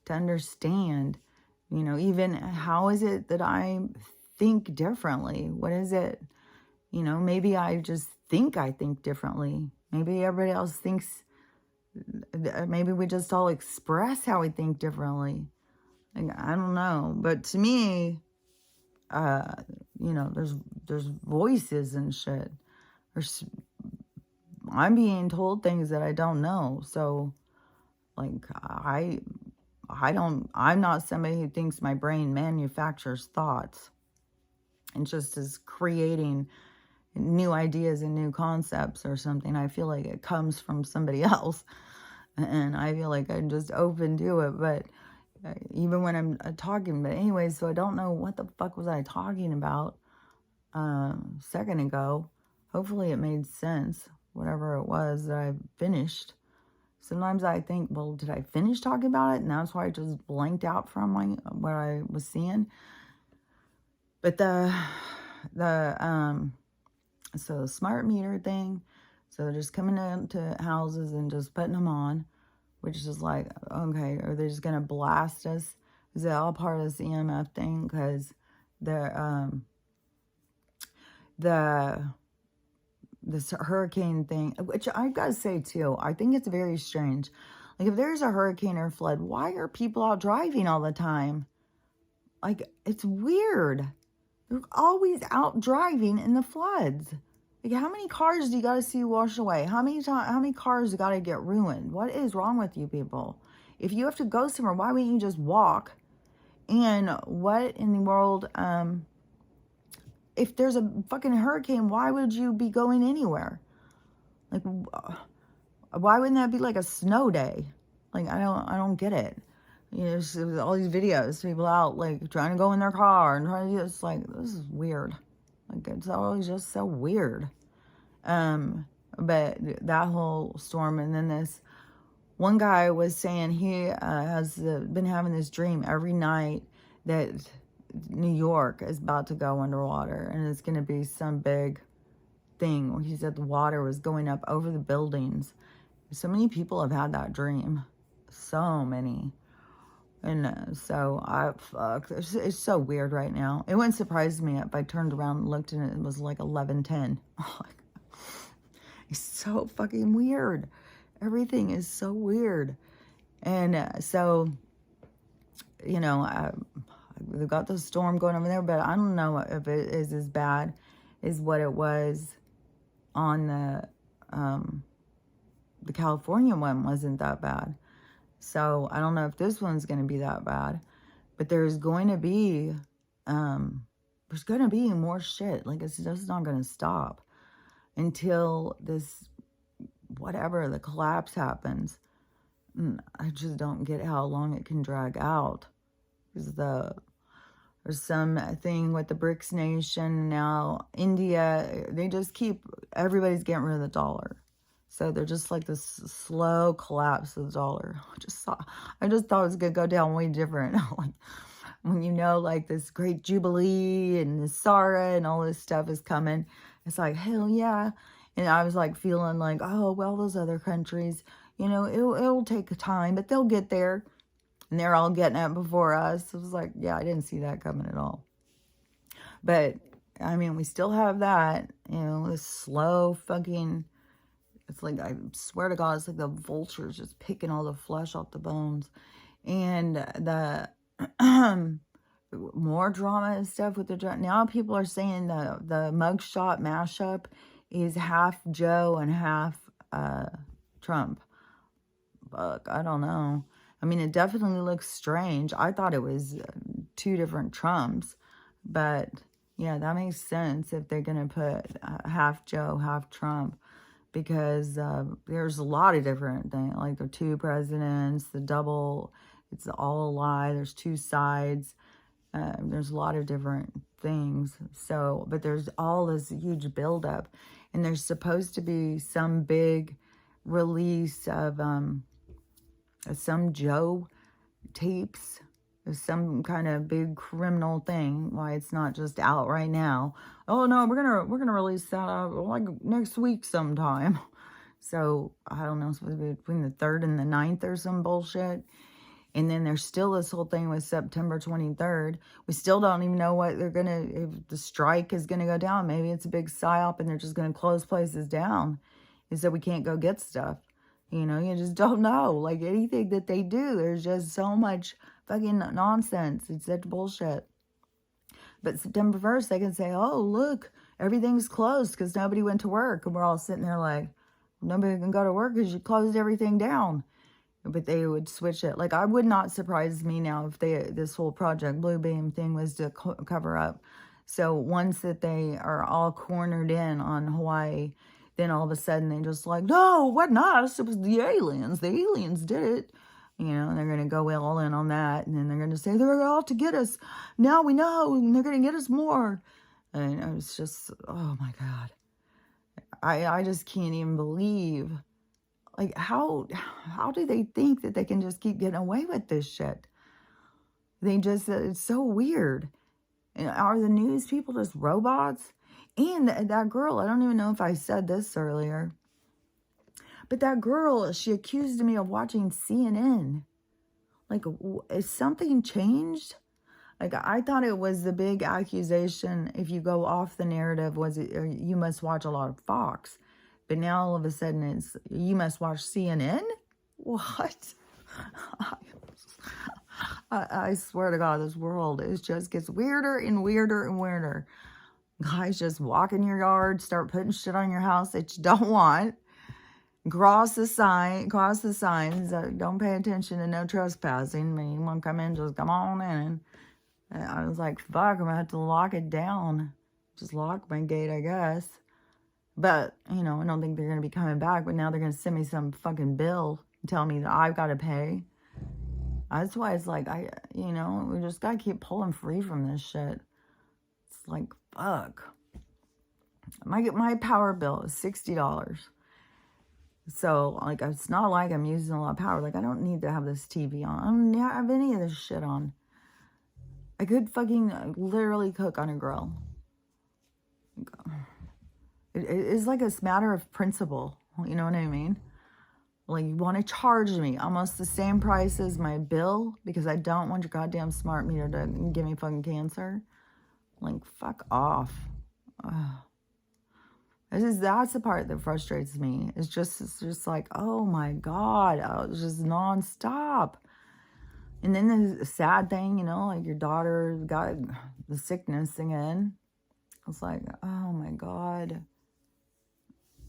to understand, you know, even how is it that I think differently? What is it? You know, maybe I just think I think differently. Maybe everybody else thinks, maybe we just all express how we think differently. Like, I don't know. But to me, you know, there's voices and shit. I'm being told things that I don't know. So, like, I'm not somebody who thinks my brain manufactures thoughts and just is creating new ideas and new concepts or something. I feel like it comes from somebody else, and I feel like I'm just open to it. But even when I'm talking, but anyways, so I don't know what the fuck was I talking about a second ago. Hopefully it made sense, whatever it was that I finished. Sometimes I think, well, did I finish talking about it? And that's why I just blanked out from what I was seeing. But so the smart meter thing, so they're just coming into houses and just putting them on, which is like, okay, are they just going to blast us? Is it all part of this EMF thing? Because this hurricane thing, which I've got to say too, I think it's very strange. Like, if there's a hurricane or flood, why are people out driving all the time? Like, it's weird. They're always out driving in the floods. Like, how many cars do you got to see wash away? How many cars got to get ruined? What is wrong with you people? If you have to go somewhere, why wouldn't you just walk? And what in the world, if there's a fucking hurricane, why would you be going anywhere? Like, why wouldn't that be like a snow day? Like, I don't get it. You know, there's all these videos, people out like trying to go in their car and trying to, it's like, this is weird. Like, it's always just so weird. But that whole storm, and then this one guy was saying he has been having this dream every night that New York is about to go underwater, and it's going to be some big thing. He said the water was going up over the buildings. So many people have had that dream. So many. And so it's so weird right now. It wouldn't surprise me if I turned around and looked and it was like 11:10. It's so fucking weird. Everything is so weird. And so, you know, we've got the storm going over there, but I don't know if it is as bad as what it was on the California one. Wasn't that bad. So I don't know if this one's going to be that bad, but there's going to be more shit. Like, it's just not going to stop until this, whatever, the collapse happens. And I just don't get how long it can drag out. Because there's some thing with the BRICS nation now, India, they just keep, everybody's getting rid of the dollar. So they're just like this slow collapse of the dollar. I just thought it was going to go down way different. Like, when you know, like, this great Jubilee and the Sara and all this stuff is coming, it's like, hell yeah. And I was like feeling like, oh, well, those other countries, you know, it'll take time, but they'll get there. And they're all getting it before us. It was like, yeah, I didn't see that coming at all. But, I mean, we still have that, you know, this slow fucking, it's like, I swear to God, it's like the vultures just picking all the flesh off the bones. And the more drama and stuff with the, now people are saying the mugshot mashup is half Joe and half Trump. Fuck, I don't know. I mean, it definitely looks strange. I thought it was two different Trumps. But, yeah, that makes sense if they're going to put half Joe, half Trump. Because there's a lot of different things. Like, the two presidents, the double, it's all a lie. There's two sides. There's a lot of different things. So, but there's all this huge buildup. And there's supposed to be some big release of some Joe tapes, some kind of big criminal thing. Why it's not just out right now. Oh no, we're gonna release that like next week sometime. So I don't know, it's supposed to be between the 3rd and the 9th or some bullshit. And then there's still this whole thing with September 23rd. We still don't even know what they're gonna, if the strike is gonna go down. Maybe it's a big psyop and they're just gonna close places down, and so we can't go get stuff. You know, you just don't know. Like, anything that they do, there's just so much fucking nonsense. It's such bullshit. But September 1st, they can say, oh, look, everything's closed because nobody went to work. And we're all sitting there like, nobody can go to work because you closed everything down. But they would switch it. Like, I would not surprise me now if this whole Project Bluebeam thing was to cover up. So once that they are all cornered in on Hawaii, then all of a sudden they just like, no, what not us? It was the aliens. The aliens did it. You know, and they're going to go all in on that. And then they're going to say, they're out to get us. Now we know. And they're going to get us more. And it was just, oh my God. I just can't even believe. Like, how do they think that they can just keep getting away with this shit? They just, it's so weird. And are the news people just robots? And that girl, I don't even know if I said this earlier, but that girl, she accused me of watching CNN. Like, is something changed? Like, I thought it was the big accusation, if you go off the narrative, was it, you must watch a lot of Fox. But now all of a sudden it's, you must watch CNN? What? I swear to God, this world, it just gets weirder and weirder and weirder. Guys, just walk in your yard, start putting shit on your house that you don't want. Cross the signs. Don't pay attention to no trespassing. When you want to come in, just come on in. And I was like, fuck, I'm going to have to lock it down. Just lock my gate, I guess. But, you know, I don't think they're going to be coming back. But now they're going to send me some fucking bill and tell me that I've got to pay. That's why it's like, you know, we just got to keep pulling free from this shit. It's like, fuck. My power bill is $60. So, like, it's not like I'm using a lot of power. Like, I don't need to have this TV on. I don't have any of this shit on. I could fucking literally cook on a grill. It's like a matter of principle. You know what I mean? Like, you want to charge me almost the same price as my bill because I don't want your goddamn smart meter to give me fucking cancer. Like, fuck off. Ugh. That's the part that frustrates me. It's just like, oh my God, it's just nonstop. And then the sad thing, you know, like your daughter got the sickness again. It's like, oh my God,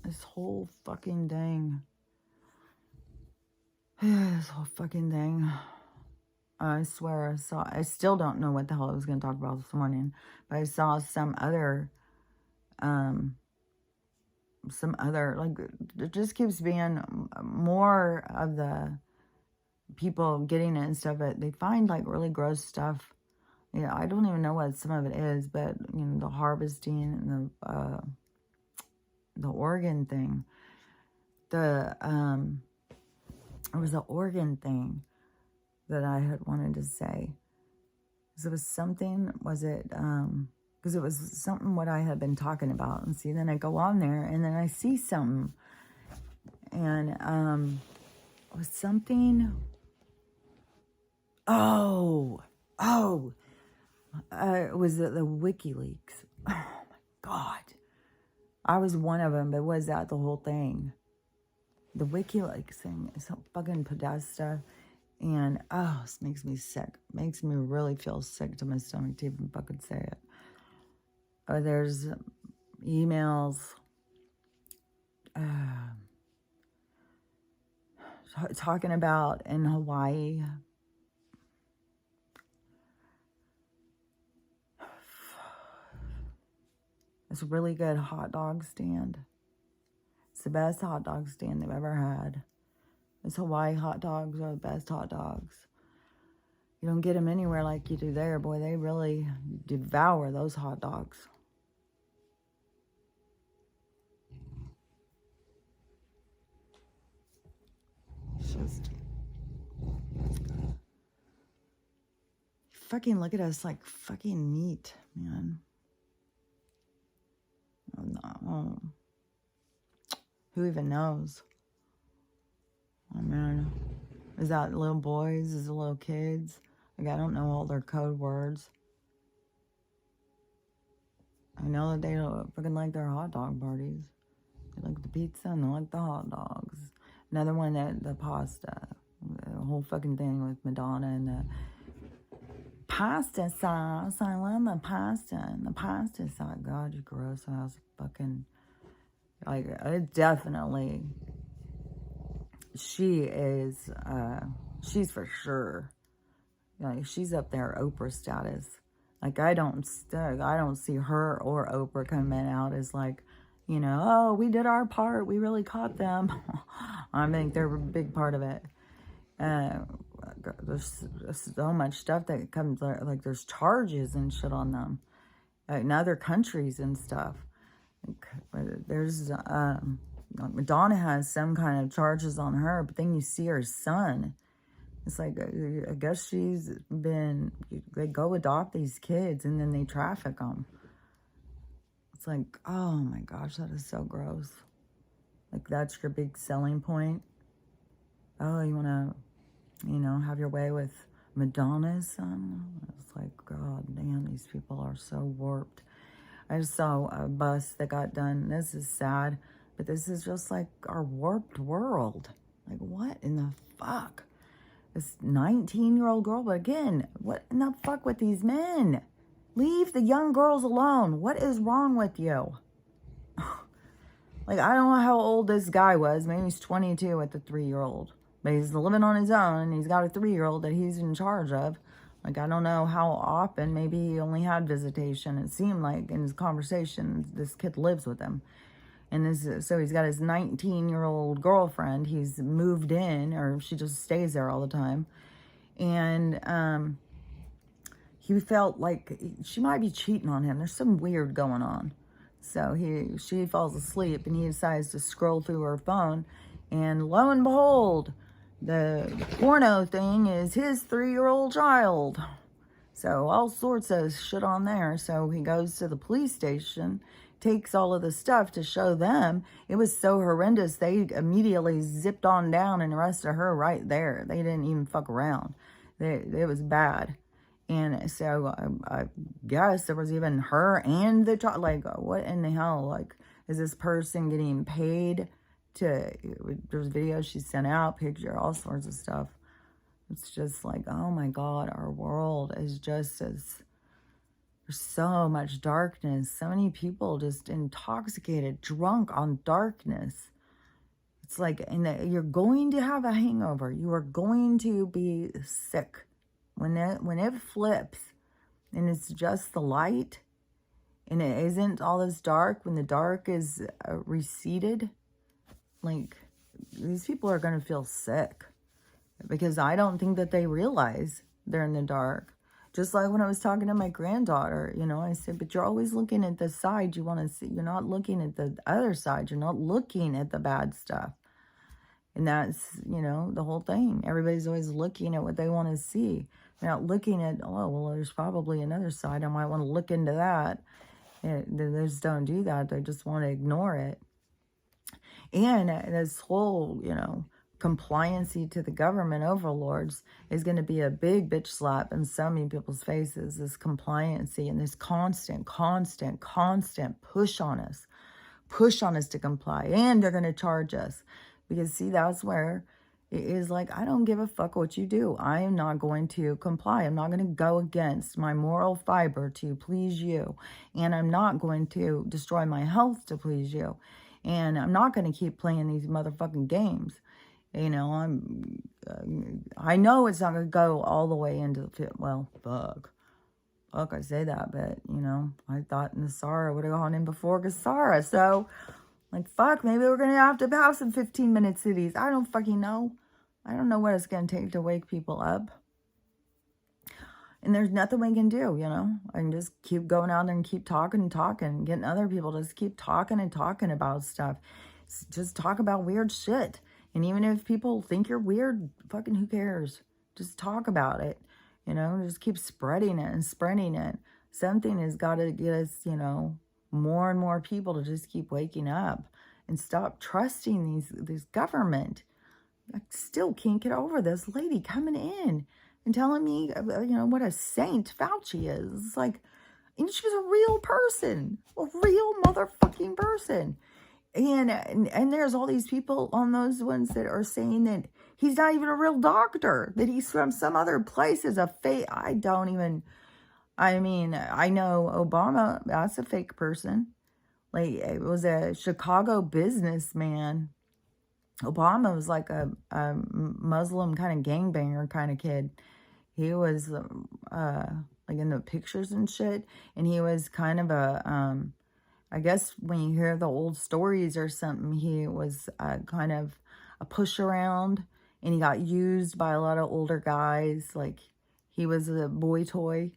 this whole fucking thing. This whole fucking thing. I swear I still don't know what the hell I was going to talk about this morning, but I saw some other, like, it just keeps being more of the people getting it and stuff, but they find, like, really gross stuff. Yeah, I don't even know what some of it is, but, you know, the harvesting and the organ thing. It was the organ thing that I had wanted to say. Because it was something, because it was something what I had been talking about. And see, then I go on there, and then I see something. And it was something, it was the WikiLeaks. Oh, my God. I was one of them, but was that the whole thing? The WikiLeaks thing is so fucking Podesta. And, this makes me sick. Makes me really feel sick to my stomach to even fucking say it. There's emails talking about in Hawaii. It's a really good hot dog stand. It's the best hot dog stand they've ever had. It's Hawaii hot dogs are the best hot dogs. You don't get them anywhere like you do there, boy. They really devour those hot dogs. It's just... fucking look at us like fucking meat, man. Oh, no. Who even knows? Oh, man. Is that little boys? Is it little kids? Like, I don't know all their code words. I know that they don't fucking like their hot dog parties. They like the pizza and they like the hot dogs. Another one, the pasta. The whole fucking thing with Madonna and the pasta sauce. I love the pasta and the pasta sauce. God, you gross ass fucking... like, it definitely... She is, she's for sure, like, she's up there Oprah status. Like, I don't see her or Oprah coming out as like, you know, oh, we did our part, we really caught them. I think they're a big part of it. There's so much stuff that comes, like, there's charges and shit on them in other countries and stuff. There's, Madonna has some kind of charges on her, but then you see her son. It's like, I guess she's been, they go adopt these kids and then they traffic them. It's like, oh my gosh, that is so gross. Like, that's your big selling point. Oh, you want to, you know, have your way with Madonna's son? It's like, God damn, these people are so warped. I just saw a bus that got done. This is sad. But this is just like our warped world. Like, what in the fuck? This 19-year-old girl, but again, what in the fuck with these men? Leave the young girls alone. What is wrong with you? Like, I don't know how old this guy was. Maybe he's 22 with the 3-year-old. But he's living on his own, and he's got a 3-year-old that he's in charge of. Like, I don't know how often. Maybe he only had visitation. It seemed like in his conversation, this kid lives with him. And this, so he's got his 19-year-old girlfriend. He's moved in, or she just stays there all the time. And he felt like she might be cheating on him. There's some weird going on. So she falls asleep, and he decides to scroll through her phone. And lo and behold, the porno thing is his 3-year-old child. So all sorts of shit on there. So he goes to the police station. takes all of the stuff to show them. It was so horrendous. They immediately zipped on down and arrested her right there. They didn't even fuck around. It was bad. And so I guess there was even her and the child. Like, what in the hell? Like, is this person getting paid to, there's videos she sent out, picture, all sorts of stuff. It's just like, oh my God, our world is just as, there's so much darkness. So many people just intoxicated, drunk on darkness. It's like, you're going to have a hangover. You are going to be sick. When it flips and it's just the light and it isn't all this dark, when the dark is receded, like, these people are going to feel sick because I don't think that they realize they're in the dark. Just like when I was talking to my granddaughter, you know, I said, but you're always looking at the side you want to see. You're not looking at the other side. You're not looking at the bad stuff. And that's, you know, the whole thing. Everybody's always looking at what they want to see. They're not looking at, oh, well, there's probably another side. I might want to look into that. They just don't do that. They just want to ignore it. And this whole, you know, compliancy to the government overlords is going to be a big bitch slap in so many people's faces. This compliancy and this constant push on us to comply. And they're going to charge us. Because, see, that's where it is like, I don't give a fuck what you do. I am not going to comply. I'm not going to go against my moral fiber to please you. And I'm not going to destroy my health to please you. And I'm not going to keep playing these motherfucking games. You know, I know it's not going to go all the way into the fit. Well, fuck, I say that, but, you know, I thought Nasara would have gone in before Gasara. So, like, fuck, maybe we're going to have some 15-minute cities. I don't fucking know. I don't know what it's going to take to wake people up. And there's nothing we can do, you know. I can just keep going out there and keep talking and talking. Getting other people to just keep talking and talking about stuff. Just talk about weird shit. And even if people think you're weird, fucking who cares? Just talk about it. You know, just keep spreading it and spreading it. Something has got to get us, you know, more and more people to just keep waking up and stop trusting these government. I still can't get over this lady coming in and telling me, you know, what a saint Fauci is. It's like, and she's a real person, a real motherfucking person. And there's all these people on those ones that are saying that he's not even a real doctor, that he's from some other place as a fake. I mean, I know Obama, that's a fake person. Like, it was a Chicago businessman. Obama was like a Muslim kind of gangbanger kind of kid. He was like in the pictures and shit. And he was kind of a, I guess when you hear the old stories or something, he was kind of a push around. And he got used by a lot of older guys. Like, he was a boy toy.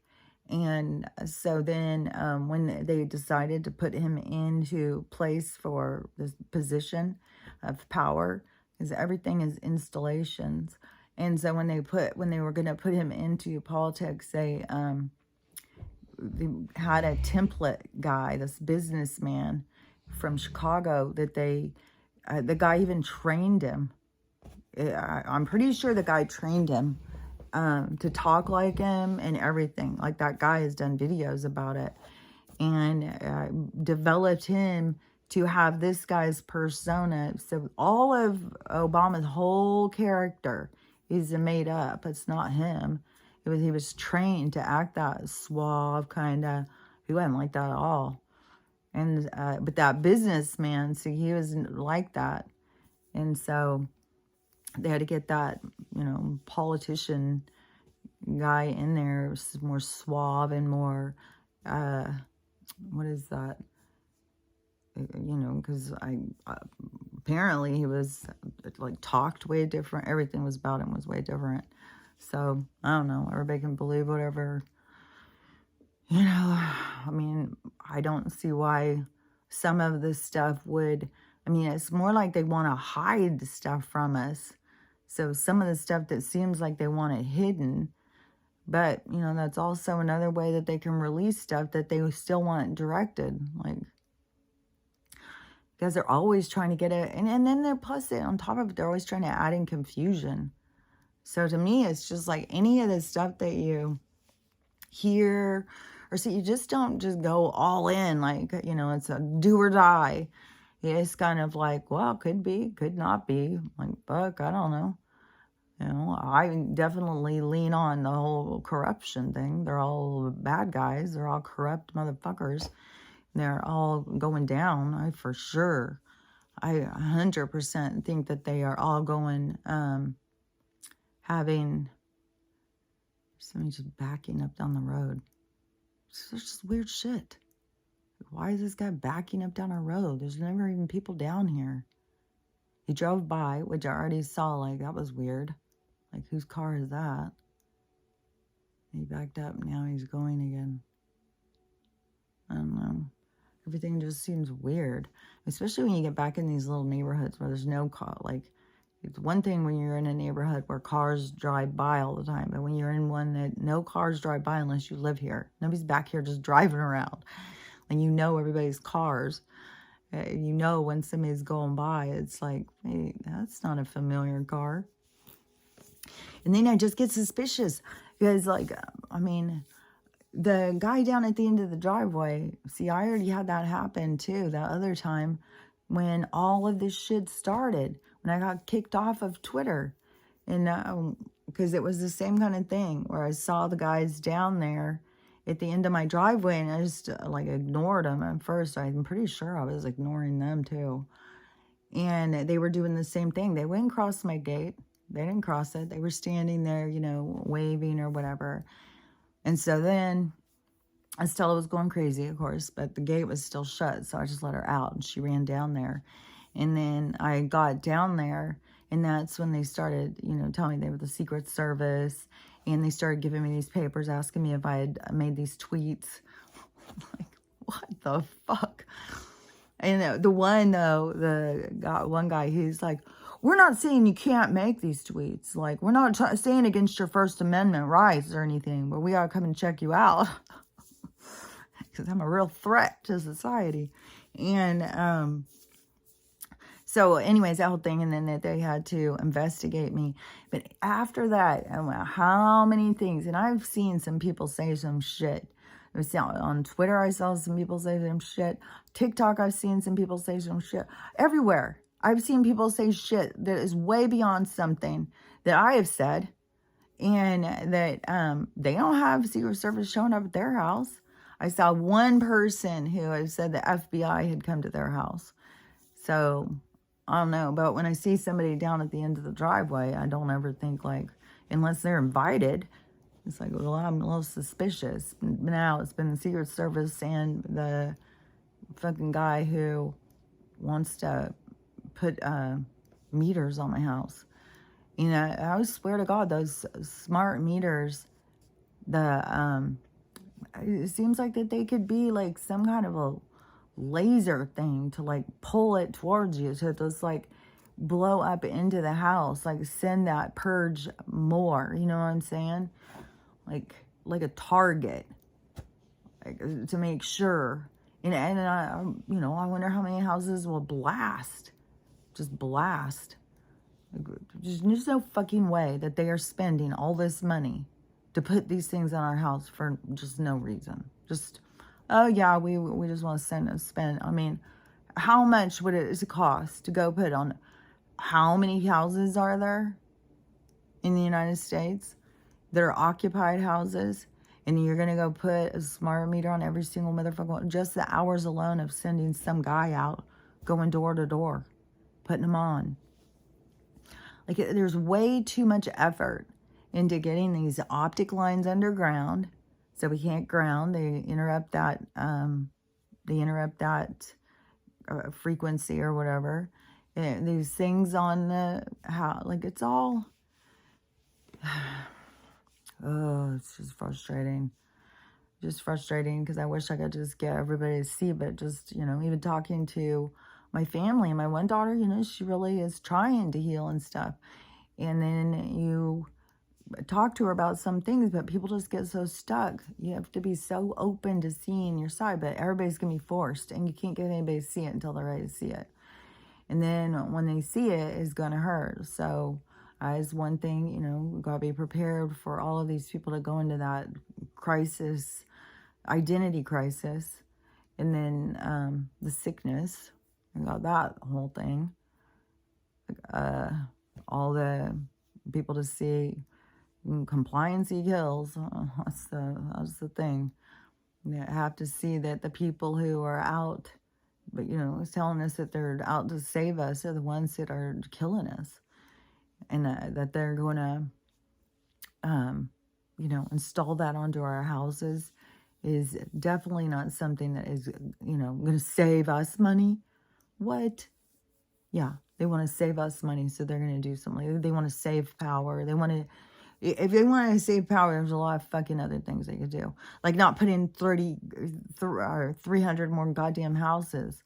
And so then when they decided to put him into place for this position of power, because everything is installations. And so when they were going to put him into politics, they had a template guy, this businessman from Chicago, that the guy even trained him. I'm pretty sure the guy trained him to talk like him and everything. Like, that guy has done videos about it, and developed him to have this guy's persona. So all of Obama's whole character is made up. It's not him. He was trained to act that suave kind of. He wasn't like that at all. And but that businessman, see, he wasn't like that. And so they had to get that, you know, politician guy in there, more suave and more, what is that? You know, because apparently he was, like, talked way different. Everything was about him was way different. So, I don't know. Everybody can believe whatever. You know, I mean, I don't see why some of this stuff would, I mean, it's more like they want to hide the stuff from us. So some of the stuff that seems like they want it hidden, but, you know, that's also another way that they can release stuff that they still want it directed. Like, because they're always trying to get it. And then they're, plus on top of it, they're always trying to add in confusion. So to me, it's just like any of the stuff that you hear or see, you just don't just go all in, like, you know, it's a do or die. It's kind of like, well, could be, could not be. Like, fuck, I don't know. You know, I definitely lean on the whole corruption thing. They're all bad guys. They're all corrupt motherfuckers. They're all going down. I 100% think that they are all going, having somebody just backing up down the road. It's just weird shit. Why is this guy backing up down our road? There's never even people down here. He drove by, which I already saw, like, that was weird. Like, whose car is that? He backed up, now he's going again. I don't know. Everything just seems weird. Especially when you get back in these little neighborhoods where there's no car. Like, it's one thing when you're in a neighborhood where cars drive by all the time. But when you're in one that no cars drive by unless you live here. Nobody's back here just driving around. And you know everybody's cars. You know when somebody's going by, it's like, hey, that's not a familiar car. And then I just get suspicious. Because, like, I mean, the guy down at the end of the driveway, see, I already had that happen too, that other time when all of this shit started, when I got kicked off of Twitter. And because it was the same kind of thing where I saw the guys down there at the end of my driveway and I just like ignored them at first. I'm pretty sure I was ignoring them too. And they were doing the same thing. They wouldn't cross my gate. They didn't cross it. They were standing there, you know, waving or whatever. And so then Estella was going crazy, of course, but the gate was still shut. So I just let her out and she ran down there. And then I got down there and that's when they started, you know, telling me they were the Secret Service. And they started giving me these papers, asking me if I had made these tweets. Like, what the fuck? And the one, though, one guy, he's like, we're not saying you can't make these tweets. Like, we're not saying against your First Amendment rights or anything, but we got to come and check you out. Because I'm a real threat to society. And so anyways, that whole thing, and then that they had to investigate me. But after that, I don't know how many things, and I've seen some people say some shit. On Twitter, I saw some people say some shit. TikTok, I've seen some people say some shit. Everywhere, I've seen people say shit that is way beyond something that I have said. And that they don't have Secret Service showing up at their house. I saw one person who had said the FBI had come to their house. So I don't know, but when I see somebody down at the end of the driveway, I don't ever think, like, unless they're invited, it's like, well, I'm a little suspicious. Now it's been the Secret Service and the fucking guy who wants to put meters on my house. You know, I always swear to God, those smart meters, it seems like that they could be like some kind of a laser thing to like pull it towards you so just like blow up into the house, like send that purge more, you know what I'm saying? Like a target, like to make sure. And I, you know, I wonder how many houses will just blast. There's no fucking way that they are spending all this money to put these things on our house for just no reason. Just, oh yeah, we just want to spend. I mean, how much would it cost to go put on? How many houses are there in the United States that are occupied houses? And you're going to go put a smart meter on every single motherfucker one? Just the hours alone of sending some guy out, going door to door, putting them on. Like, there's way too much effort into getting these optic lines underground, so we can't ground. They interrupt that. Frequency or whatever. And these things on the how, like, it's all. Oh, it's just frustrating. Just frustrating because I wish I could just get everybody to see, but just, you know, even talking to my family and my one daughter, you know, she really is trying to heal and stuff. And then you talk to her about some things, but people just get so stuck. You have to be so open to seeing your side, but everybody's going to be forced, and you can't get anybody to see it until they're ready to see it. And then when they see it, it's going to hurt. So as one thing, you know, we've got to be prepared for all of these people to go into that crisis, identity crisis, and then the sickness. We got that whole thing. All the people to see compliancy kills. That's the thing. You have to see that the people who are out, but you know, it's telling us that they're out to save us are the ones that are killing us, and that they're going to, you know, install that onto our houses is definitely not something that is, you know, going to save us money. What? Yeah, they want to save us money, so they're going to do something. They want to save power. They want to, if they want to save power, there's a lot of fucking other things they could do. Like not put in 300 more goddamn houses.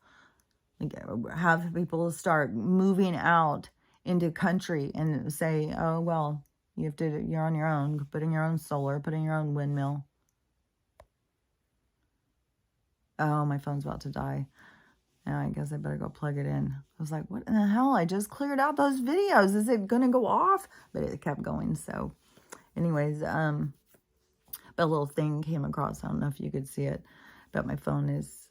Like have people start moving out into country and say, oh, well, you're on your own. Put in your own solar, put in your own windmill. Oh, my phone's about to die. And I guess I better go plug it in. I was like, what in the hell? I just cleared out those videos. Is it going to go off? But it kept going. So anyways, but a little thing came across. I don't know if you could see it, but my phone is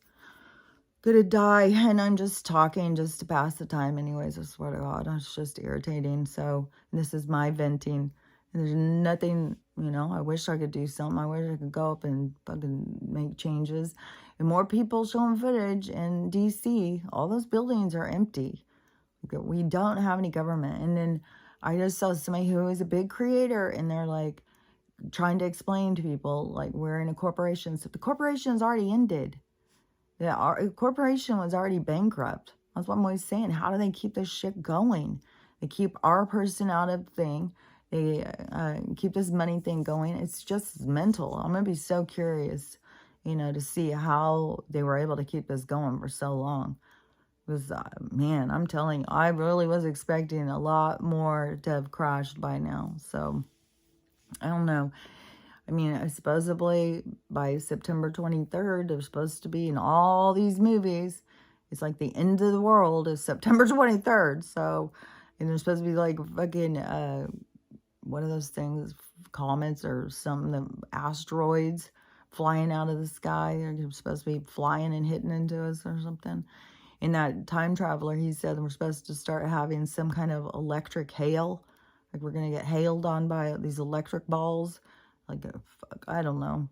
going to die. And I'm just talking just to pass the time. Anyways, I swear to God, it's just irritating. So this is my venting. And there's nothing, you know, I wish I could do something. I wish I could go up and fucking make changes. And more people showing footage in D.C. All those buildings are empty. We don't have any government. And then I just saw somebody who is a big creator, and they're like trying to explain to people, like, we're in a corporation. So the corporation's already ended. Yeah, our corporation was already bankrupt. That's what I'm always saying. How do they keep this shit going? They keep our person out of the thing. They keep this money thing going. It's just mental. I'm going to be so curious, you know, to see how they were able to keep this going for so long. Because, man, I'm telling you, I really was expecting a lot more to have crashed by now. So, I don't know. I mean, supposedly by September 23rd, they're supposed to be in all these movies. It's like the end of the world is September 23rd. So, and there's supposed to be like fucking, what are those things? Comets or something, the asteroids flying out of the sky. They're supposed to be flying and hitting into us or something. And that time traveler, he said we're supposed to start having some kind of electric hail. Like we're going to get hailed on by these electric balls. Like, fuck, I don't know.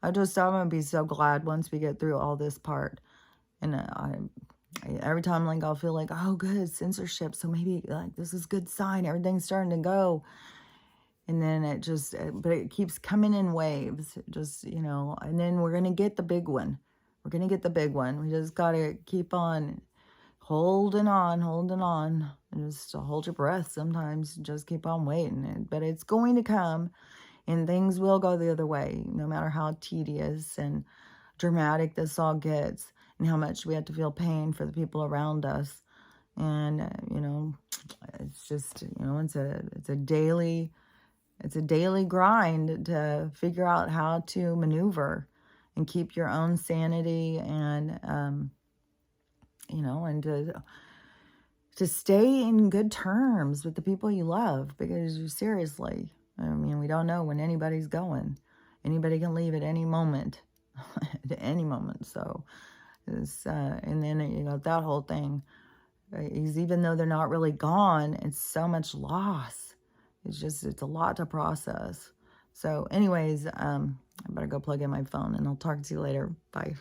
I'm going to be so glad once we get through all this part. And every time, like, I'll feel like, oh, good, censorship. So maybe, like, this is a good sign. Everything's starting to go. And then it just, but it keeps coming in waves. Just, you know, and then we're going to get the big one. We're going to get the big one. We just got to keep on holding on. And just hold your breath sometimes. Just keep on waiting. But it's going to come. And things will go the other way, no matter how tedious and dramatic this all gets, and how much we have to feel pain for the people around us. And you know, it's just, you know, it's a daily grind to figure out how to maneuver and keep your own sanity, and you know, and to stay in good terms with the people you love, because you seriously. I mean, we don't know when anybody's going. Anybody can leave at any moment. At any moment. So, it's, and then you got that whole thing. Is even though they're not really gone, it's so much loss. It's a lot to process. So, anyways, I better go plug in my phone, and I'll talk to you later. Bye.